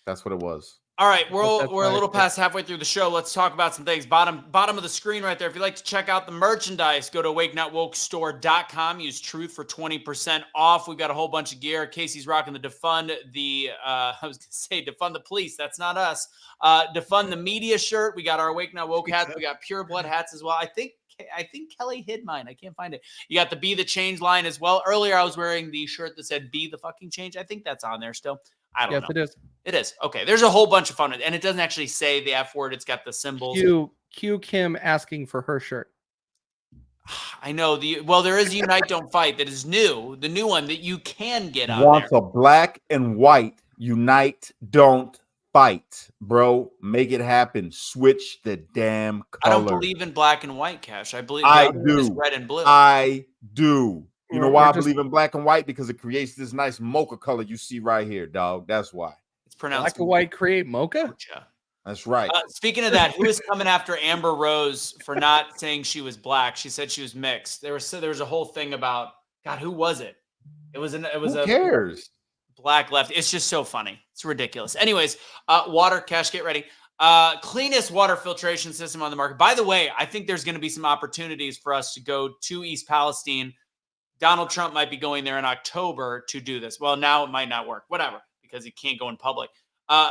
that's what it was. All right, we're a little past halfway through the show. Let's talk about some things. Bottom of the screen right there. If you'd like to check out the merchandise, go to awakenotwokestore.com. Use Truth for 20% off. We've got a whole bunch of gear. Casey's rocking the defund the police. That's not us. Defund the media shirt. We got our Awake Not Woke hats. We got Pure Blood hats as well. I think I think Kelly hid mine. I can't find it. You got the Be the Change line as well. Earlier, I was wearing the shirt that said Be the fucking change. I think that's on there still. I don't know. Yes, it is. It is. Okay. There's a whole bunch of fun. And it doesn't actually say the F word. It's got the symbols. Q Kim asking for her shirt. I know. There is Unite Don't Fight that is new. The new one that you can get on Wants there. a black and white Unite Don't Fight, bro. Make it happen. Switch the damn color. I don't believe in black and white, Cash. I believe I the other one is do. red and blue. I do. You know We're why I just- believe in black and white? Because it creates this nice mocha color you see right here, dog. That's why. It's pronounced Black and white create mocha? mocha. That's right. Speaking of that, who is coming after Amber Rose for not saying she was black? She said she was mixed. There was a whole thing about, God, who was it? Who Who cares? black left. It's just so funny. It's ridiculous. Anyways, water, Cash, get ready. Cleanest water filtration system on the market. By the way, I think there's going to be some opportunities for us to go to East Palestine. Donald Trump might be going there in October to do this. Well, now it might not work. Whatever, because he can't go in public.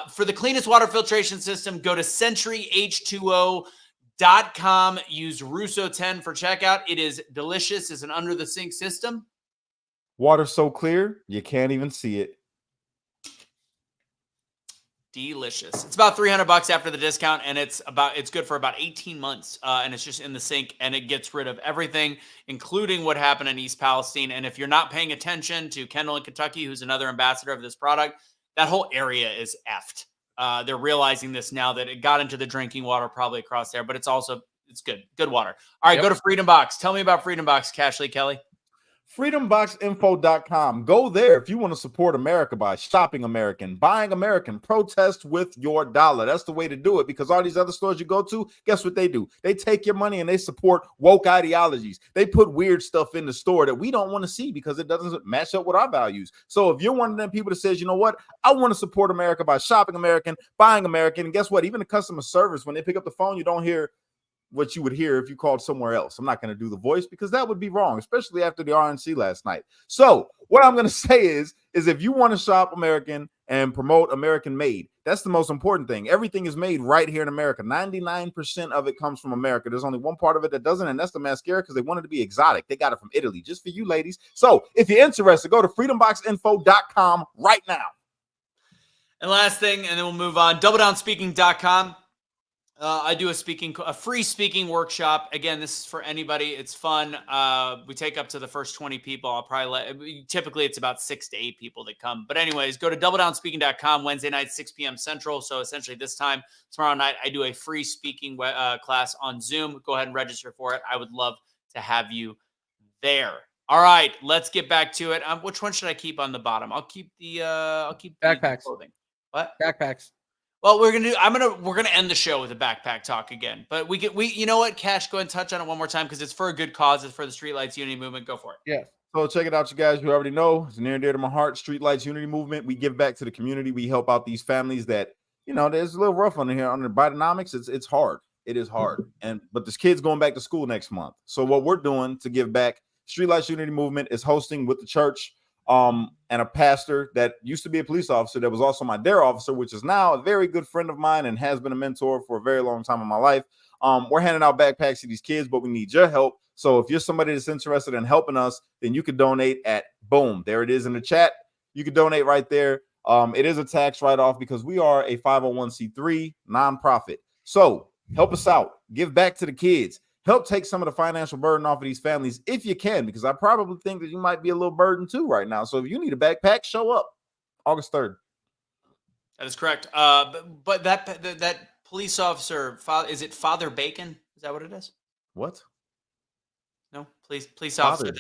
For the cleanest water filtration system, go to centuryh2o.com. Use Russo10 for checkout. It is delicious. It's an under the sink system. Water so clear you can't even see it. Delicious. It's about $300 after the discount, and it's good for about 18 months. And it's just in the sink, and it gets rid of everything, including what happened in East Palestine. And if you're not paying attention to Kendall in Kentucky, who's another ambassador of this product, that whole area is effed. They're realizing this now that it got into the drinking water probably across there, but it's good. Good water. All right, Yep. go to Freedom Box. Tell me about Freedom Box, Cashley Kelly. FreedomBoxInfo.com. Go there if you want to support America by shopping American, buying American, protest with your dollar. That's the way to do it, because all these other stores you go to, guess what they do? They take your money and they support woke ideologies. They put weird stuff in the store that we don't want to see because it doesn't match up with our values. So if you're one of them people that says, you know what, I want to support America by shopping American, buying American, and guess what? Even the customer service, when they pick up the phone, you don't hear what you would hear if you called somewhere else. I'm not going to do the voice because that would be wrong, especially after the RNC last night. So what I'm going to say is if you want to shop American and promote American made, that's the most important thing. Everything is made right here in America. 99% of it comes from America. There's only one part of it that doesn't, and that's the mascara, because they wanted to be exotic. They got it from Italy just for you ladies. So if you're interested, go to freedomboxinfo.com right now. And last thing, and then we'll move on, doubledownspeaking.com. I do a free speaking workshop. Again, this is for anybody. It's fun. We take up to the first 20 people. I'll probably typically it's about 6 to 8 people that come. But anyways, go to doubledownspeaking.com Wednesday night, 6 p.m. Central. So essentially this time, tomorrow night, I do a free speaking class on Zoom. Go ahead and register for it. I would love to have you there. All right, let's get back to it. Which one should I keep on the bottom? I'll keep the Backpacks. clothing. What? Backpacks. Well, we're gonna end the show with a backpack talk again. But we you know what, Cash, go ahead and touch on it one more time because it's for a good cause. It's for the Streetlights Unity Movement. Go for it. Yes. So check it out, you guys. You already know it's near and dear to my heart. Streetlights Unity Movement. We give back to the community. We help out these families that, you know, there's a little rough under here under Bidenomics. It's hard. It is hard. But this kid's going back to school next month. So what we're doing to give back, Streetlights Unity Movement is hosting with the church and a pastor that used to be a police officer that was also my dare officer, which is now a very good friend of mine and has been a mentor for a very long time in my life. We're handing out backpacks to these kids, but we need your help. So if you're somebody that's interested in helping us, then you can donate at boom. There it is in the chat. You can donate right there. It is a tax write-off because we are a 501c3 nonprofit. So help us out. Give back to the kids. Help take some of the financial burden off of these families if you can, because I probably think that you might be a little burdened too right now. So if you need a backpack, show up August 3rd. That is correct. But that police officer, is it Father Bacon? Is that what it is? What? No, police officer.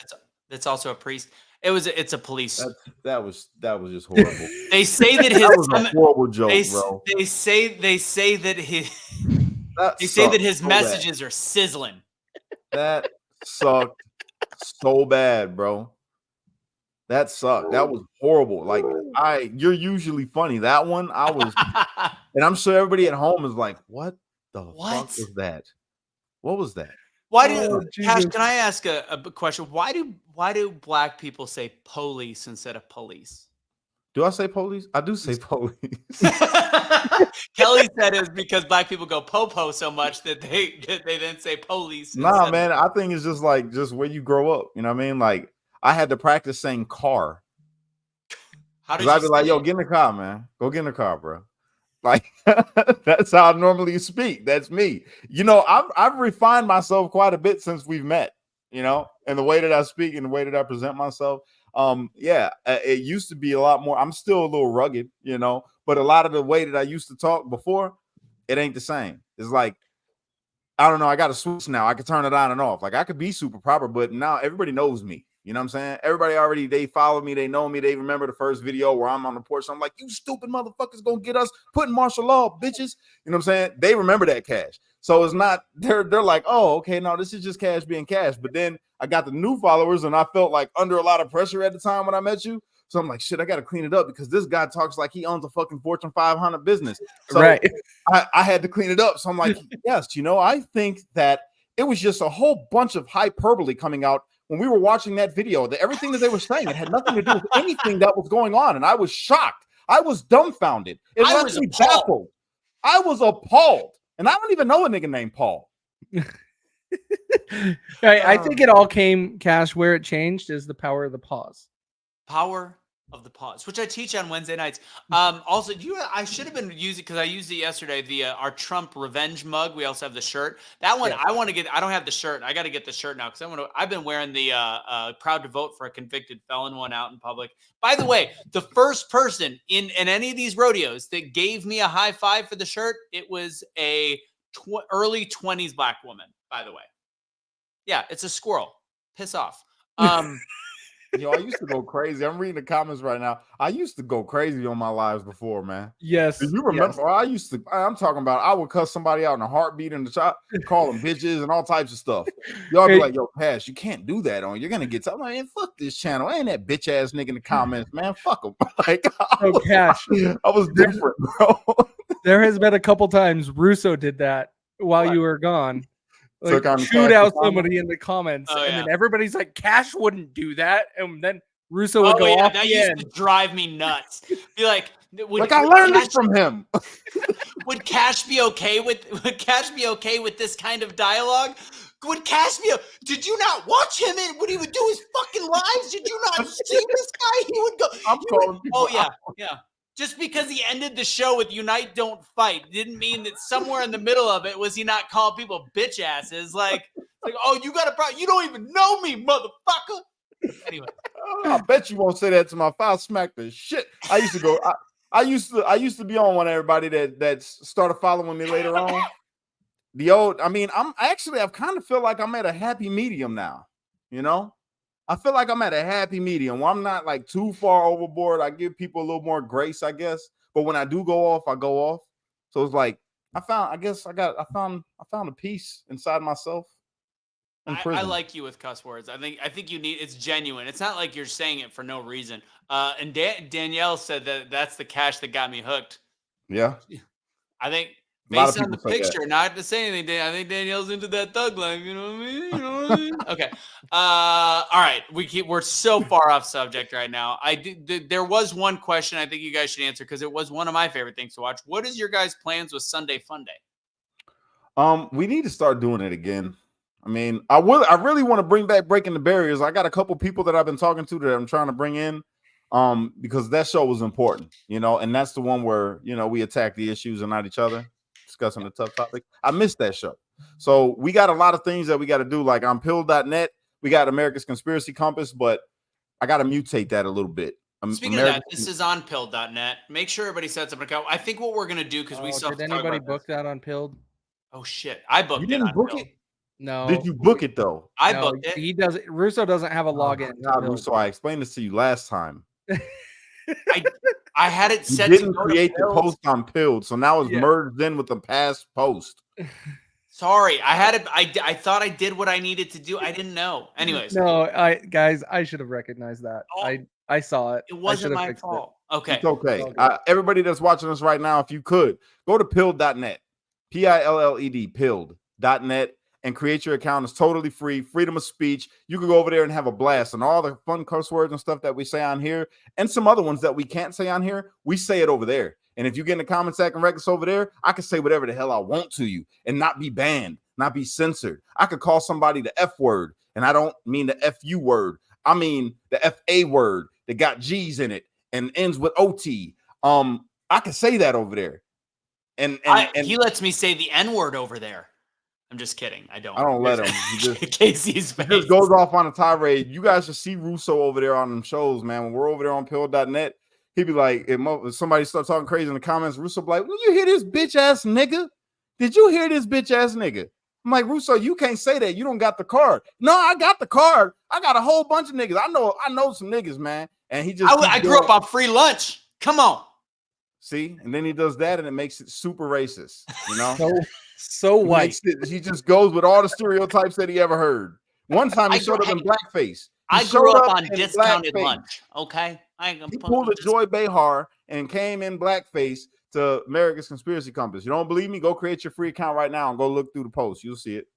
That's also a priest. It's a police. That was just horrible. They say that his that was a horrible joke, bro. They say that his. They say that his messages are sizzling. That sucked so bad, bro. That sucked. That was horrible. Like, you're usually funny. That one, I was, and I'm sure everybody at home is like, "What the fuck was that? What was that?" Why do Cash? Can I ask a question? Why do black people say police instead of police? Do I say police? I do say police. Kelly said it was because black people go po-po so much that they then say police. Nah, man. I think it's just like where you grow up. You know what I mean? Like I had to practice saying car. How did I'd you be like, say yo, it? get in the car, man. Go get in the car, bro. Like that's how I normally speak. That's me. You know, I've refined myself quite a bit since we've met, you know, and the way that I speak and the way that I present myself. It used to be a lot more. I'm still a little rugged, you know, but a lot of the way that I used to talk before, it ain't the same. It's like, I don't know. I got to switch now. I can turn it on and off. Like I could be super proper, but now everybody knows me. You know what I'm saying? Everybody already, they follow me. They know me. They remember the first video where I'm on the porch. I'm like, you stupid motherfuckers gonna get us put in martial law, bitches. You know what I'm saying? They remember that Cash. So it's not, they're like, oh, okay, no, this is just Cash being Cash. But then I got the new followers and I felt like under a lot of pressure at the time when I met you. So I'm like, shit, I got to clean it up because this guy talks like he owns a fucking Fortune 500 business. So Right. I had to clean it up. So I'm like, yes, you know, I think that it was just a whole bunch of hyperbole coming out when we were watching that video. That everything that they were saying, it had nothing to do with anything that was going on. And I was shocked. I was dumbfounded. It I left was me appalled. baffled. I was appalled. And I don't even know a nigga named Paul. I think it all came, Cash, where it changed is the power of the pause. Power of the pause, which I teach on Wednesday nights. Also, I should have been using, because I used it yesterday, the our Trump revenge mug. We also have the shirt. That one, Yeah. I want to get. I don't have the shirt. I got to get the shirt now because I've been wearing the proud to vote for a convicted felon one out in public. By the way, the first person in any of these rodeos that gave me a high five for the shirt, it was a early 20s black woman. By the way, yeah, it's a squirrel. Piss off. Yo, I used to go crazy. I'm reading the comments right now. I used to go crazy on my lives before, man. Yes. Do you remember? Yes. I'm talking about, I would cuss somebody out in a heartbeat in the shop, call them bitches and all types of stuff. Y'all be like, yo, Cash, you can't do that on. You're going to get something. Like, man, fuck this channel. Ain't that bitch ass nigga in the comments, man. Fuck him. Like, Cash. I was different, bro. There has been a couple times Russo did that while you were gone. Like, Took on shoot Cash out in somebody in the comments, Oh, and yeah. then everybody's like, "Cash wouldn't do that," and then Russo would Oh go yeah, off that the used end. to drive me nuts. Be like, I learned this from him. Would Cash be okay with this kind of dialogue? Would Cash be? Did you not watch him in when he would do his fucking lives? Did you not see this guy? He would go. Oh yeah, yeah. Just because he ended the show with "Unite, Don't Fight" didn't mean that somewhere in the middle of it was he not calling people bitch asses. Like, oh, you got a problem? You don't even know me, motherfucker. Anyway, I bet you won't say that to my face. I'll smack the shit. I used to go. I used to be on one of everybody that started following me later on. I've kind of feel like I'm at a happy medium now. You know, I feel like I'm at a happy medium where I'm not like too far overboard. I give people a little more grace, I guess. But when I do go off, I go off. So it's like I found a peace inside myself. I like you with cuss words. I think you need. It's genuine. It's not like you're saying it for no reason. And Danielle said that's the Cash that got me hooked. Yeah, I think A lot of based on the people say that. picture, not to say anything, I think Danielle's into that thug life. You know what I mean? You know what I mean? Okay. All right. We're so far off subject right now. There was one question I think you guys should answer because it was one of my favorite things to watch. What is your guys' plans with Sunday Fun Day? We need to start doing it again. I mean, I really want to bring back Breaking the Barriers. I got a couple people that I've been talking to that I'm trying to bring in, because that show was important, you know, and that's the one where, you know, we attack the issues and not each other, discussing the tough topic. I missed that show. So we got a lot of things that we got to do. Like on pill.net, we got America's Conspiracy Compass, but I got to mutate that a little bit. Speaking of that, this is on pill.net. Make sure everybody sets up an account. I think what we're going to do, because we still have Did to talk anybody about book this. that on Pilled? Oh, shit. I booked You it didn't on book Pill. it? No. Did you book it though? I No, booked it. he doesn't. Russo doesn't have a login. to God, Pilled. Russo, I explained this to you last time. I had it You set didn't to go to create the Pill's. post on Pilled, so now it's Yeah. merged in with the past post. Sorry, I had it. I thought I did what I needed to do. I didn't know. Anyways, No, guys, I should have recognized that. Oh. I saw it. it I wasn't should have my fixed it. fault. Okay. It's okay. All good. Everybody that's watching us right now, if you could, go to pilled.net, PILLED, pilled.net, and create your account. It's totally free, freedom of speech. You can go over there and have a blast. And all the fun curse words and stuff that we say on here, and some other ones that we can't say on here, we say it over there. And if you get in the comment section records over there, I can say whatever the hell I want to you and not be banned, not be censored. I could call somebody the F word, and I don't mean the FU word. I mean the FA word that got G's in it and ends with OT. I can say that over there. And he lets me say the N word over there. I'm just kidding. I don't let him. Casey's face. He just goes off on a tirade. You guys should see Russo over there on them shows, man. When we're over there on pill.net, he'd be like, if somebody starts talking crazy in the comments, Russo be like, "Did you hear this bitch ass nigga? Did you hear this bitch ass nigga?" I'm like, Russo, you can't say that. You don't got the card. No, I got the card. I got a whole bunch of niggas. I know some niggas, man. And he just I grew up on free lunch. Come on. See, and then he does that, and it makes it super racist, you know. So white. He just goes with all the stereotypes that he ever heard. One time he showed up in blackface. I grew up on discounted lunch. Okay, he pulled a Joy Behar and came in blackface to America's Conspiracy Compass. You don't believe me? Go create your free account right now and go look through the post. You'll see it.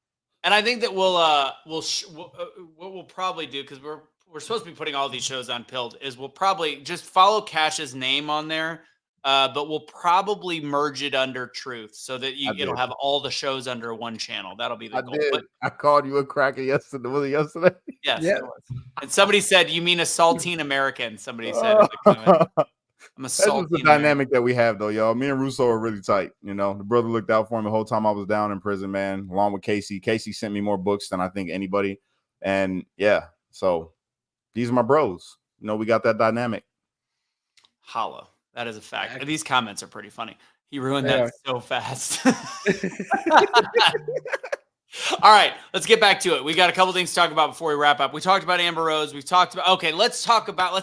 And I think that what we'll probably do, because we're supposed to be putting all these shows on Pilled, is we'll probably just follow Cash's name on there. But we'll probably merge it under Truth so that it'll have all the shows under one channel. That'll be the goal. But I called you a cracker yesterday. Was it yesterday? Yes, yeah. It was. And somebody said, "You mean a saltine American?" Somebody said, in the comment. "I'm a saltine." That's the dynamic that we have, though, y'all. Me and Russo are really tight. You know, the brother looked out for me the whole time I was down in prison, man. Along with Casey. Casey sent me more books than I think anybody. And yeah, so these are my bros. You know, we got that dynamic. Hollow. That is a fact. And these comments are pretty funny. He ruined that so fast. All right, let's get back to it. We got a couple things to talk about before we wrap up. We talked about Amber Rose. We've talked about, okay, let's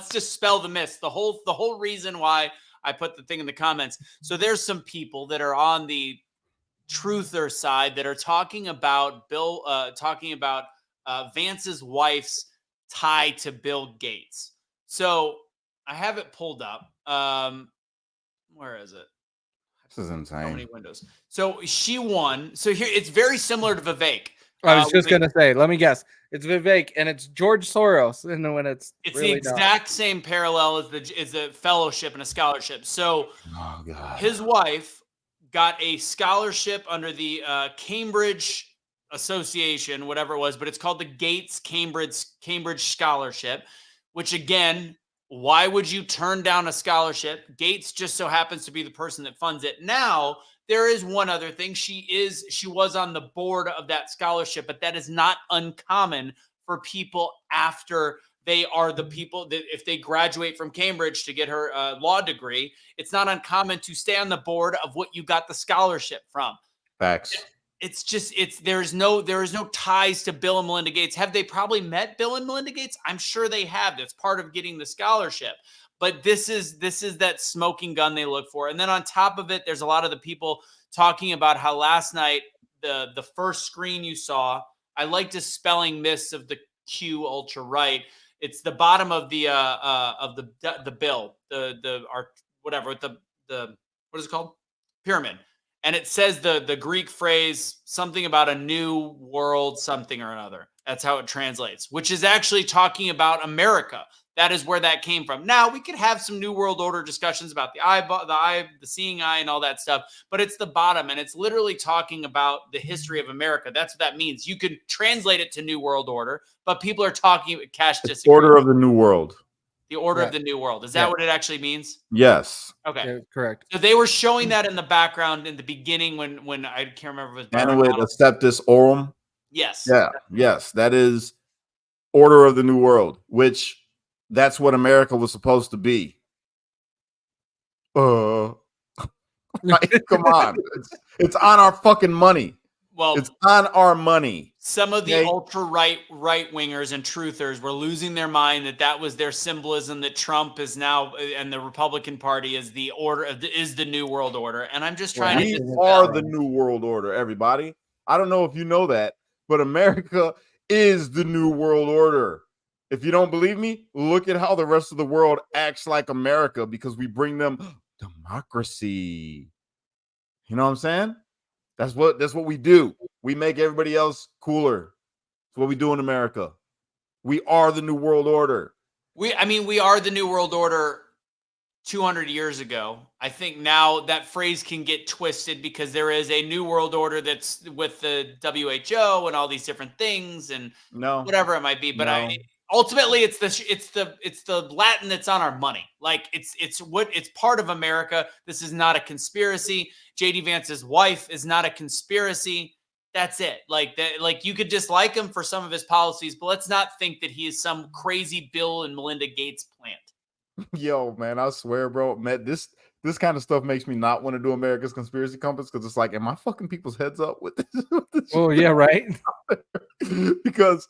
dispel the myths. The whole reason why I put the thing in the comments. So there's some people that are on the truther side that are talking about Vance's wife's tie to Bill Gates. So I have it pulled up. Where is it? This is insane. How many windows? So she won. So here it's very similar to Vivek. I was just gonna say, let me guess. It's Vivek and it's George Soros. And when it's really the exact same parallel as the fellowship and a scholarship. So his wife got a scholarship under the Cambridge Association, whatever it was, but it's called the Gates Cambridge Scholarship, which again, why would you turn down a scholarship? Gates just so happens to be the person that funds it. Now, there is one other thing. She was on the board of that scholarship, but that is not uncommon for people after they are the people that if they graduate from Cambridge to get her law degree, it's not uncommon to stay on the board of what you got the scholarship from. Facts. There is no ties to Bill and Melinda Gates. Have they probably met Bill and Melinda Gates? I'm sure they have. That's part of getting the scholarship. But this is that smoking gun they look for. And then on top of it, there's a lot of the people talking about how last night the first screen you saw. I like dispelling myths of the Q ultra right. It's the bottom of the bill, what is it called? Pyramid. And it says the Greek phrase, something about a new world, something or another. That's how it translates, which is actually talking about America. That is where that came from. Now, we could have some New World Order discussions about the seeing eye and all that stuff, but it's the bottom, and it's literally talking about the history of America. That's what that means. You could translate it to New World Order, but people are talking, Cash disagrees. Order of the New World. The Order of the New World. Is that what it actually means? Yes. Okay. Yeah, correct. So they were showing that in the background in the beginning when I can't remember if it was Manuit Acceptus Aurum. Yes. Yeah. Yes. That is Order of the New World, which that's what America was supposed to be. Like, come on. It's on our fucking money. Well, it's on our money. Some of the ultra right wingers and truthers were losing their mind that was their symbolism, that Trump is now and the Republican Party is the New World Order. And I'm just trying to. We are the New World Order, everybody. I don't know if you know that, but America is the New World Order. If you don't believe me, look at how the rest of the world acts like America, because we bring them democracy. You know what I'm saying? That's what we do. We make everybody else cooler. That's what we do in America. We are the new world order. We are the new world order 200 years ago. I think now that phrase can get twisted because there is a new world order that's with the WHO and all these different things and whatever it might be. But ultimately it's the Latin that's on our money. Like it's part of America. This is not a conspiracy. JD Vance's wife is not a conspiracy. That's it. Like that. Like you could dislike him for some of his policies, but let's not think that he is some crazy Bill and Melinda Gates plant. Yo, man, I swear, bro, man, this kind of stuff makes me not want to do America's Conspiracy Compass because it's like, am I fucking people's heads up with this? Oh, yeah, right. Because,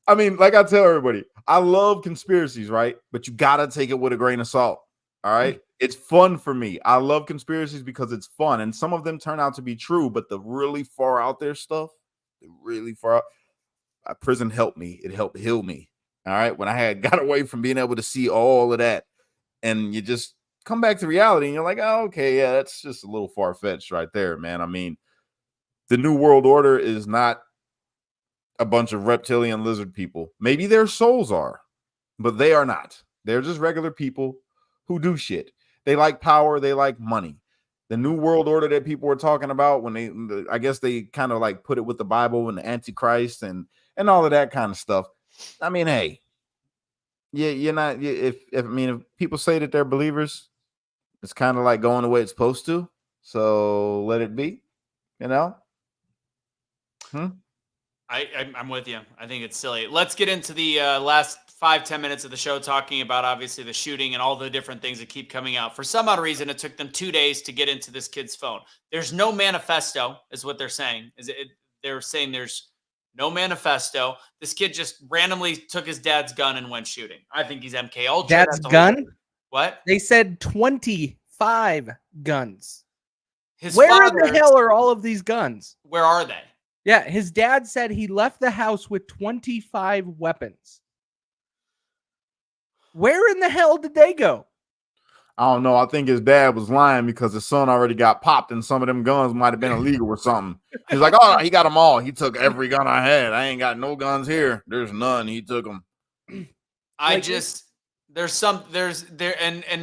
I mean, like I tell everybody, I love conspiracies, right? But you got to take it with a grain of salt, all right? It's fun for me. I love conspiracies because it's fun, and some of them turn out to be true, but the really far out there stuff, prison helped me. It helped heal me, all right? When I got away from being able to see all of that, and you just come back to reality and you're like, oh, okay, yeah, that's just a little far-fetched right there, man. I mean, the New World Order is not a bunch of reptilian lizard people. Maybe their souls are, but they are not. They're just regular people who do shit. They like power. They like money. The New World Order that people were talking about when I guess they kind of like put it with the Bible and the Antichrist and all of that kind of stuff. I mean, hey, yeah, you're not. If people say that they're believers, it's kind of like going the way it's supposed to. So let it be, you know. I'm with you. I think it's silly. Let's get into the last 5-10 minutes of the show talking about obviously the shooting and all the different things that keep coming out. For some odd reason, it took them 2 days to get into this kid's phone. There's no manifesto, is what they're saying. They're saying there's no manifesto. This kid just randomly took his dad's gun and went shooting. I think he's MK Ultra. Dad's gun? What? They said 25 guns. Where in the hell are all of these guns? Where are they? Yeah, his dad said he left the house with 25 weapons. Where in the hell did they go? I don't know. I think his dad was lying because his son already got popped and some of them guns might have been illegal or something. He's like, oh, he got them all. He took every gun I had. I ain't got no guns here. There's none. He took them. And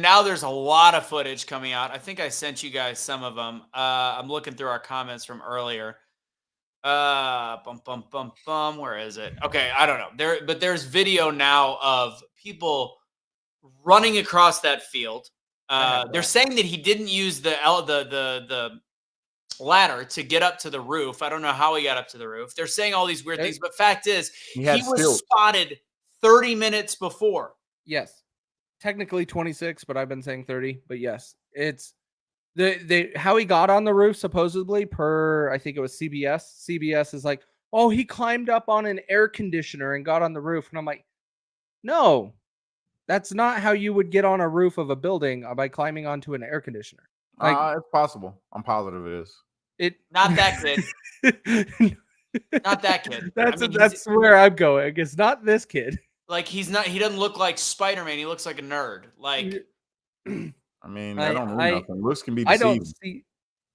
now there's a lot of footage coming out. I think I sent you guys some of them. I'm looking through our comments from earlier. Where is it? Okay, I don't know. There's video now of people running across that field. They're saying that he didn't use the ladder to get up to the roof. I don't know how he got up to the roof. They're saying all these weird things, but fact is, he was spotted 30 minutes before. Yes, technically 26, but I've been saying 30. But yes, it's how he got on the roof supposedly per I think it was CBS. CBS is like, oh, he climbed up on an air conditioner and got on the roof, and I'm like, no. That's not how you would get on a roof of a building by climbing onto an air conditioner. Like, it's possible. I'm positive it is. Not that kid. Not that kid. That's where I'm going. It's not this kid. Like he doesn't look like Spider-Man. He looks like a nerd. Like I don't know nothing. Looks can be deceiving.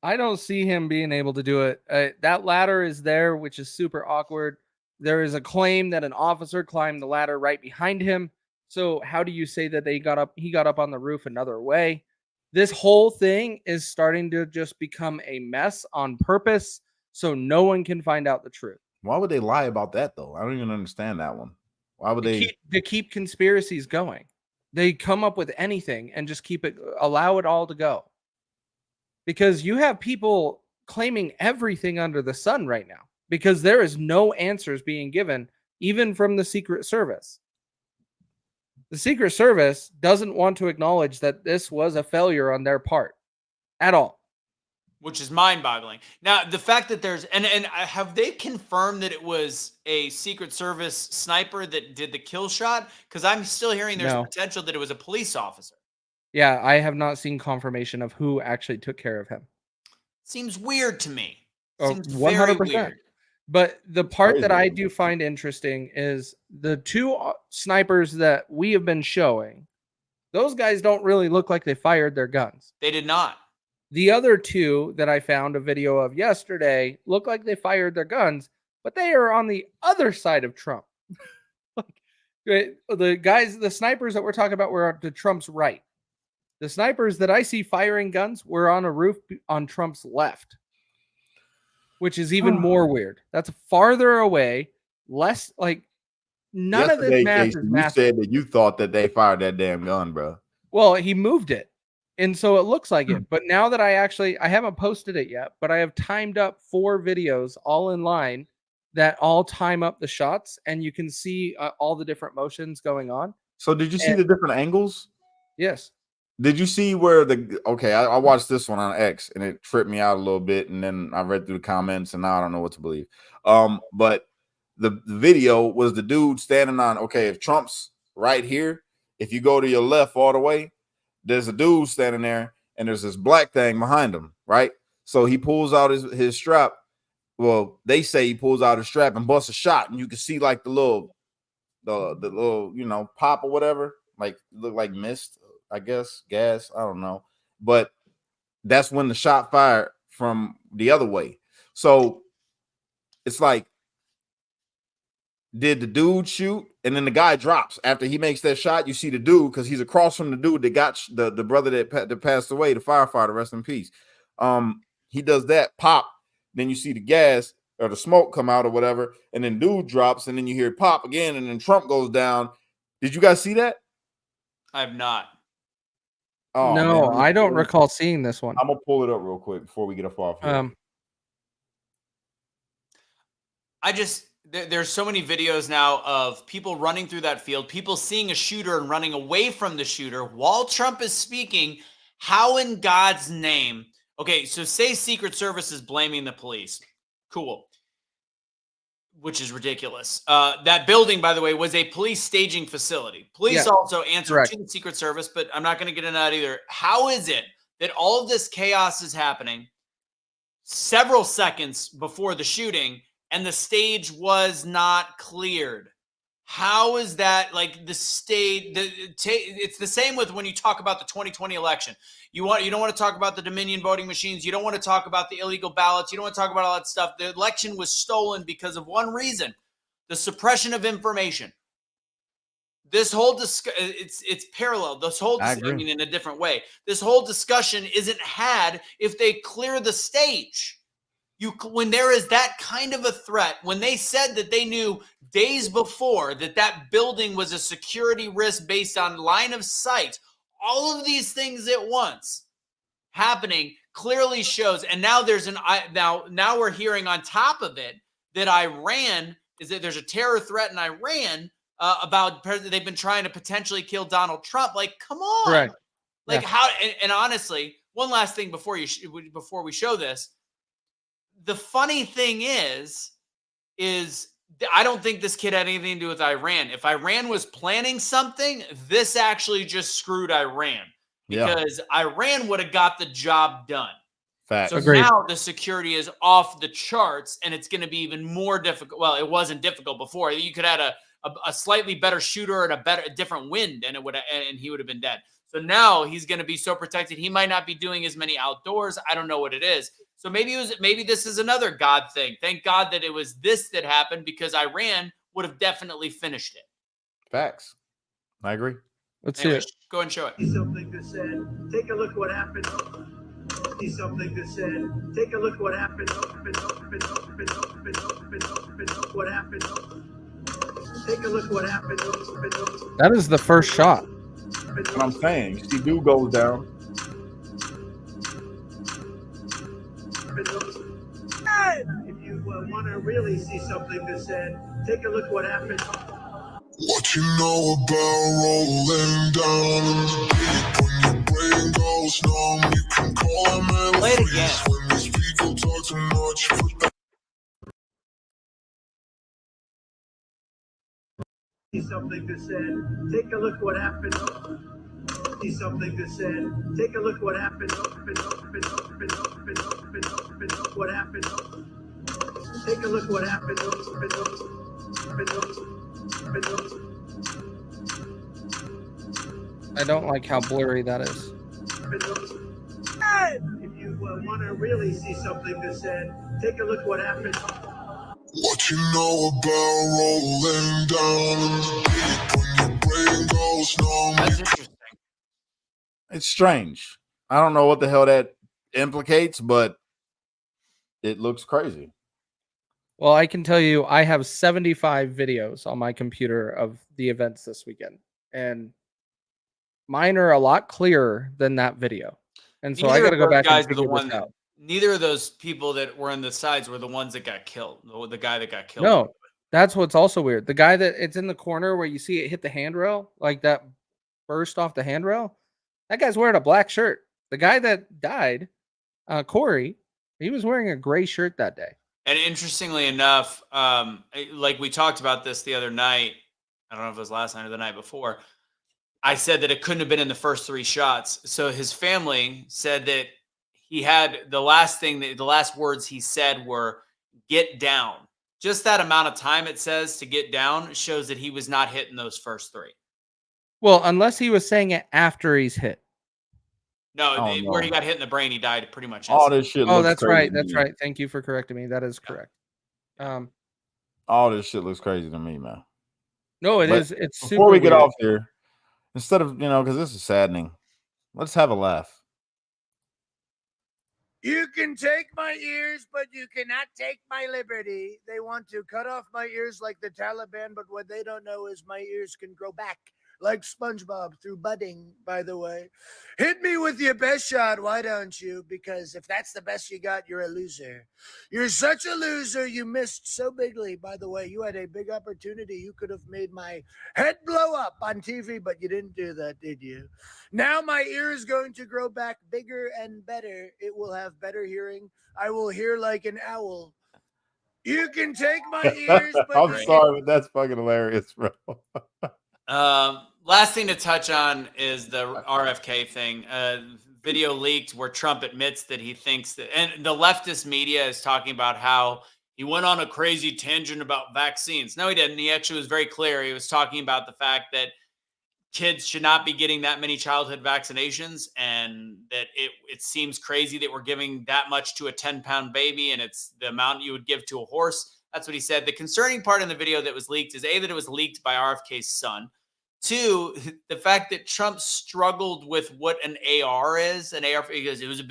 I don't see him being able to do it. That ladder is there, which is super awkward. There is a claim that an officer climbed the ladder right behind him. So how do you say that he got up on the roof another way? This whole thing is starting to just become a mess on purpose so no one can find out the truth. Why would they lie about that, though? I don't even understand that one. Why would they keep conspiracies going? They come up with anything and just allow it all to go. Because you have people claiming everything under the sun right now because there is no answers being given, even from the Secret Service. The Secret Service doesn't want to acknowledge that this was a failure on their part at all. Which is mind-boggling. Now, the fact that there's and have they confirmed that it was a Secret Service sniper that did the kill shot? Because I'm still hearing there's potential that it was a police officer. Yeah, I have not seen confirmation of who actually took care of him. Seems weird to me. Seems 100%. Weird. But the part that I do find interesting is the two snipers that we have been showing. Those guys don't really look like they fired their guns. They did not. The other two that I found a video of yesterday look like they fired their guns, but they are on the other side of Trump. The snipers that we're talking about were to Trump's right. The snipers that I see firing guns were on a roof on Trump's left, which is even more weird. That's farther away, less like none of this math is you massive. said that you thought that they fired that damn gun, bro. Well, he moved it. And so it looks like it. But now that I haven't posted it yet, but I have timed up 4 videos all in line that all time up the shots, and you can see all the different motions going on. So did you see the different angles? Yes. Did you see where I watched this one on X and it tripped me out a little bit, and then I read through the comments and now I don't know what to believe. But the video was the dude standing on, if Trump's right here, if you go to your left all the way, there's a dude standing there and there's this black thing behind him, right? So he pulls out his strap. Well, they say he pulls out his strap and busts a shot, and you can see like the little, pop or whatever, like look like mist, I guess, gas, I don't know. But that's when the shot fired from the other way. So it's like, did the dude shoot? And then the guy drops after he makes that shot. You see the dude because he's across from the dude that got the brother that passed away, the firefighter, rest in peace. He does that pop. Then you see the gas or the smoke come out or whatever, and then dude drops, and then you hear it pop again, and then Trump goes down. Did you guys see that? I have not. Oh, no, man. I don't recall seeing this one. I'm gonna pull it up real quick before we get off here. There's so many videos now of people running through that field, people seeing a shooter and running away from the shooter while Trump is speaking. How in God's name? Okay, so say Secret Service is blaming the police. Cool. Which is ridiculous. That building, by the way, was a police staging facility. Police also answer to the Secret Service, but I'm not going to get into that either. How is it that all of this chaos is happening several seconds before the shooting and the stage was not cleared? How is that like the stage? It's the same with when you talk about the 2020 election. You don't want to talk about the Dominion voting machines. You don't want to talk about the illegal ballots. You don't want to talk about all that stuff. The election was stolen because of one reason: the suppression of information. This whole it's parallel. This whole I mean, in a different way. This whole discussion isn't had if they clear the stage. When there is that kind of a threat, when they said that they knew days before that building was a security risk based on line of sight, all of these things at once happening clearly shows. And now now we're hearing on top of it that there's a terror threat in Iran about they've been trying to potentially kill Donald Trump. Like, come on, right? Like how? And honestly, one last thing before we show this. The funny thing is I don't think this kid had anything to do with Iran. If Iran was planning something, this actually just screwed Iran because Iran would have got the job done. Fact. So now the security is off the charts, and it's going to be even more difficult. Well, it wasn't difficult before. You could have a slightly better shooter and a different wind, and he would have been dead. So now he's going to be so protected. He might not be doing as many outdoors. I don't know what it is. So maybe this is another God thing. Thank God that it was this that happened because Iran would have definitely finished it. Facts. I agree. Let's see it. Go and show it. Something that said, take a look what happened. See something that said, take a look what happened. What happened? Take a look what happened. That is the first shot. That's what I'm saying. You see, dude goes down. If you want to really see something that said, take a look what happened. What you know about rolling down in the deep? When your brain goes numb, you can call them and play it again. When these people talk too much, See something that said, take a look what happened. See something that said, take a look what happened. What happened? Take a look what happened. I don't like how blurry that is. If you want to really see something that said, take a look what happened. What you know about rolling down in the deep when your brain goes numb? That's interesting. It's strange. I don't know what the hell that implicates, but it looks crazy. Well, I can tell you I have 75 videos on my computer of the events this weekend, and mine are a lot clearer than that video. And so I Neither got to of go those back and guys were the figure this one. out. Neither of those people that were on the sides were the ones that got killed. The guy that got killed. No, that's what's also weird. The guy that it's in the corner where you see it hit the handrail, like that burst off the handrail, that guy's wearing a black shirt. The guy that died, Corey, he was wearing a gray shirt that day. And interestingly enough, like we talked about this the other night, I don't know if it was last night or the night before, I said that it couldn't have been in the first 3 shots. So his family said that he had the last words he said were "get down." Just that amount of time it says to get down shows that he was not hitting those first 3. Well, unless he was saying it after he's hit. No, Oh, where no. he got hit in the brain, he died pretty much. All instantly. this shit Oh, looks that's crazy right. to That's me. right. Thank you for correcting me. That is correct. All this shit looks crazy to me, man. No, it But is. It's before super we get weird. off here, instead of, because this is saddening, let's have a laugh. You can take my ears, but you cannot take my liberty. They want to cut off my ears like the Taliban, but what they don't know is my ears can grow back like SpongeBob through budding, by the way. Hit me with your best shot, why don't you? Because if that's the best you got, you're a loser. You're such a loser. You missed so bigly, by the way. You had a big opportunity. You could have made my head blow up on TV, but you didn't do that, did you? Now my ear is going to grow back bigger and better. It will have better hearing. I will hear like an owl. You can take my ears, but I'm sorry, but that's fucking hilarious, bro. Last thing to touch on is the RFK thing. Video leaked where Trump admits that he thinks that, and the leftist media is talking about how he went on a crazy tangent about vaccines. No, he didn't. He actually was very clear. He was talking about the fact that kids should not be getting that many childhood vaccinations, and that it seems crazy that we're giving that much to a 10-pound baby, and it's the amount you would give to a horse. That's what he said. The concerning part in the video that was leaked is A, that it was leaked by RFK's son. 2, the fact that Trump struggled with what an AR is. An AR, because it was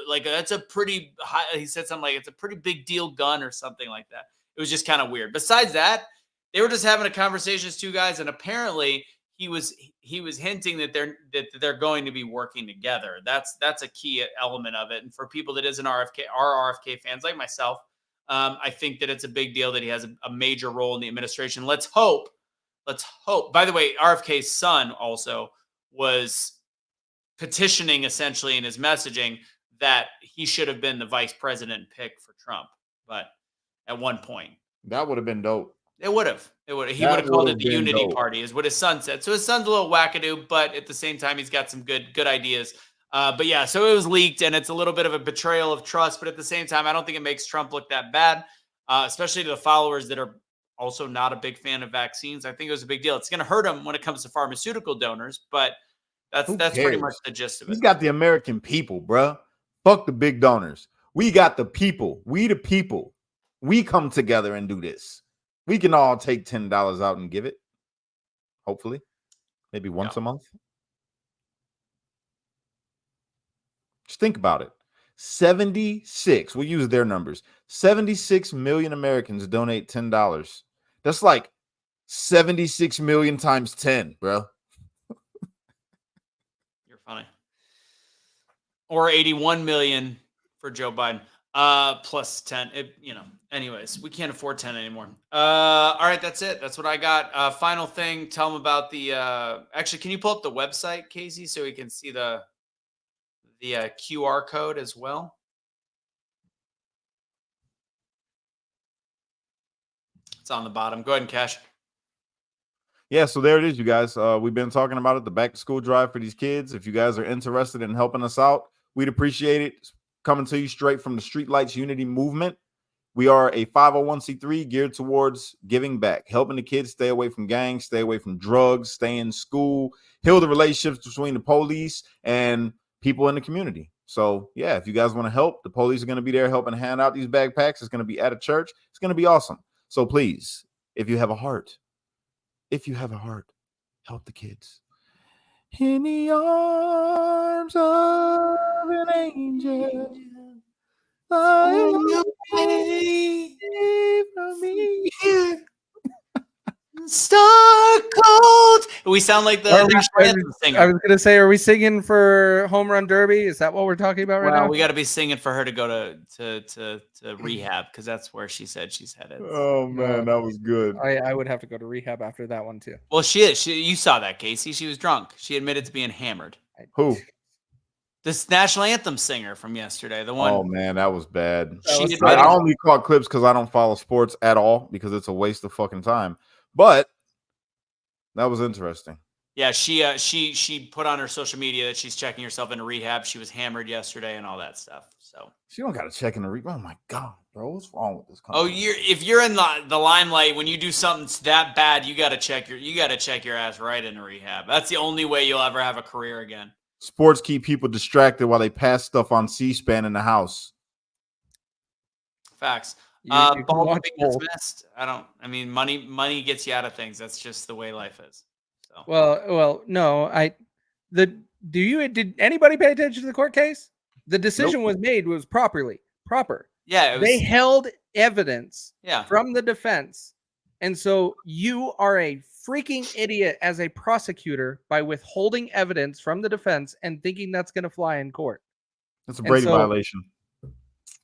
like, that's a pretty high, he said something like, it's a pretty big deal gun or something like that. It was just kind of weird. Besides that, they were just having a conversation as 2 guys, and apparently he was hinting that they're going to be working together. That's a key element of it. And for people that isn't RFK fans like myself, I think that it's a big deal that he has a major role in the administration. Let's hope. By the way, RFK's son also was petitioning essentially in his messaging that he should have been the vice president pick for Trump. But at one point, That would have been dope. It would have. He would have called it the Unity Party, is what his son said. So his son's a little wackadoo, but at the same time, he's got some good ideas. But yeah, so it was leaked, and it's a little bit of a betrayal of trust. But at the same time, I don't think it makes Trump look that bad, especially to the followers that are also not a big fan of vaccines. I think it was a big deal. It's going to hurt him when it comes to pharmaceutical donors, but that's pretty much the gist of it. He's got the American people, bro. Fuck the big donors. We got the people. We the people. We come together and do this. We can all take $10 out and give it. Hopefully. Maybe once a month. Just think about it. 76. We'll use their numbers. 76 million Americans donate $10. That's like 76 million times 10, bro. You're funny. Or 81 million for Joe Biden. Plus 10. Anyways, we can't afford 10 anymore. All right, that's it. That's what I got. Final thing, tell them about the actually, can you pull up the website, Casey, so we can see the QR code as well? It's on the bottom. Go ahead and Cash. Yeah, so there it is, you guys. We've been talking about it, the back to school drive for these kids. If you guys are interested in helping us out, we'd appreciate it. Coming to you straight from the Streetlights Unity Movement. We are a 501c3 geared towards giving back, helping the kids stay away from gangs, stay away from drugs, stay in school, heal the relationships between the police and people in the community. So yeah, if you guys want to help, the police are going to be there helping hand out these backpacks. It's going to be at a church. It's going to be awesome. So please, if you have a heart, help the kids. In the arms of an angel, fly away from me. Star cold. We sound like the Are we- national anthem I singer. was gonna say, are we singing for Home Run Derby? Is that what we're talking about right Well, now? we got to be singing for her to go to rehab because that's where she said she's headed. Oh man, that was good. I would have to go to rehab after that one too. Well, she is. You saw that, Casey. She was drunk. She admitted to being hammered. Who? This national anthem singer from yesterday, the one. Oh man, that was bad. She was admitted- I only caught clips because I don't follow sports at all because it's a waste of fucking time. But that was interesting. Yeah, she put on her social media that she's checking herself into rehab. She was hammered yesterday and all that stuff. So. She don't got to check in the Oh my god, bro, what's wrong with this country? Oh, if you're in the limelight when you do something that bad, you got to check your ass right into rehab. That's the only way you'll ever have a career again. Sports keep people distracted while they pass stuff on C-SPAN in the house. Facts. You can Baldwin watch being both. dismissed. I mean, money gets you out of things. That's just the way life is. So. Well, no. Did anybody pay attention to the court case? The decision was made was proper. Yeah, They held evidence yeah. from the defense, and so you are a freaking idiot as a prosecutor by withholding evidence from the defense and thinking that's going to fly in court. That's a Brady violation.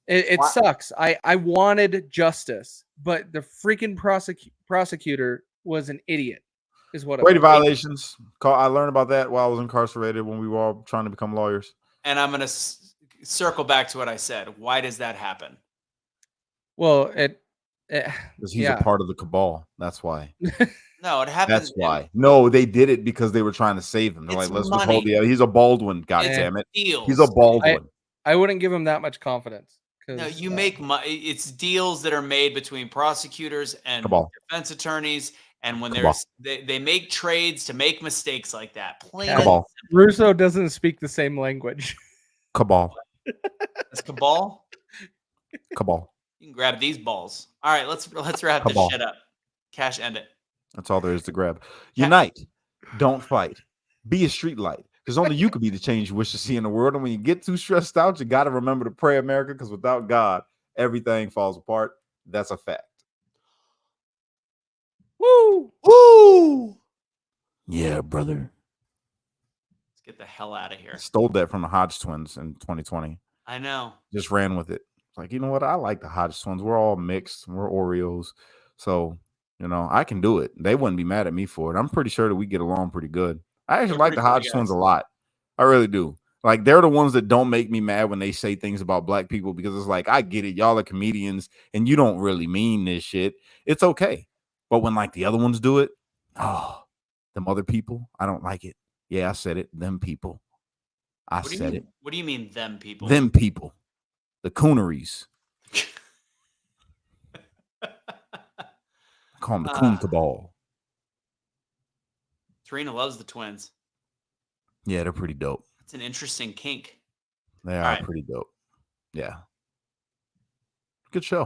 It sucks. I wanted justice, but the freaking prosecutor was an idiot. Is what Brady it was. violations. I learned about that while I was incarcerated when we were all trying to become lawyers. And I'm gonna circle back to what I said. Why does that happen? Well, Because he's a part of the cabal. That's why. No, it happens. That's why. No, they did it because they were trying to save him. They're It's like, let's money. withhold the. He's a Baldwin. God It's damn it. deals. He's a Baldwin. I wouldn't give him that much confidence. No, you make it's deals that are made between prosecutors and Cabal. defense attorneys, and when Cabal. they make trades to make mistakes like that. Plain Cabal. Russo doesn't speak the same language. Cabal. It's cabal. Cabal. You can grab these balls. All right, let's wrap Cabal. this shit up. Cash, end it. That's all there is to grab. Unite. Don't fight. Be a street light. Because only you could be the change you wish to see in the world. And when you get too stressed out, you got to remember to pray, America, because without God, everything falls apart. That's a fact. Woo! Woo! Yeah, brother. Let's get the hell out of here. Stole that from the Hodge twins in 2020. I know. Just ran with it. Like, you know what? I like the Hodge twins. We're all mixed. We're Oreos. So, you know, I can do it. They wouldn't be mad at me for it. I'm pretty sure that we get along pretty good. I actually like the Hodge twins a lot. I really do. Like, they're the ones that don't make me mad when they say things about black people because it's like, I get it. Y'all are comedians and you don't really mean this shit. It's okay. But when like the other ones do it, oh, them other people, I don't like it. Yeah, I said it. Them people. I said it. What do you mean, them people? Them people. The cooneries. I call them the coon cabal. Serena loves the twins. Yeah, they're pretty dope. It's an interesting kink. They are pretty dope. Yeah. Good show.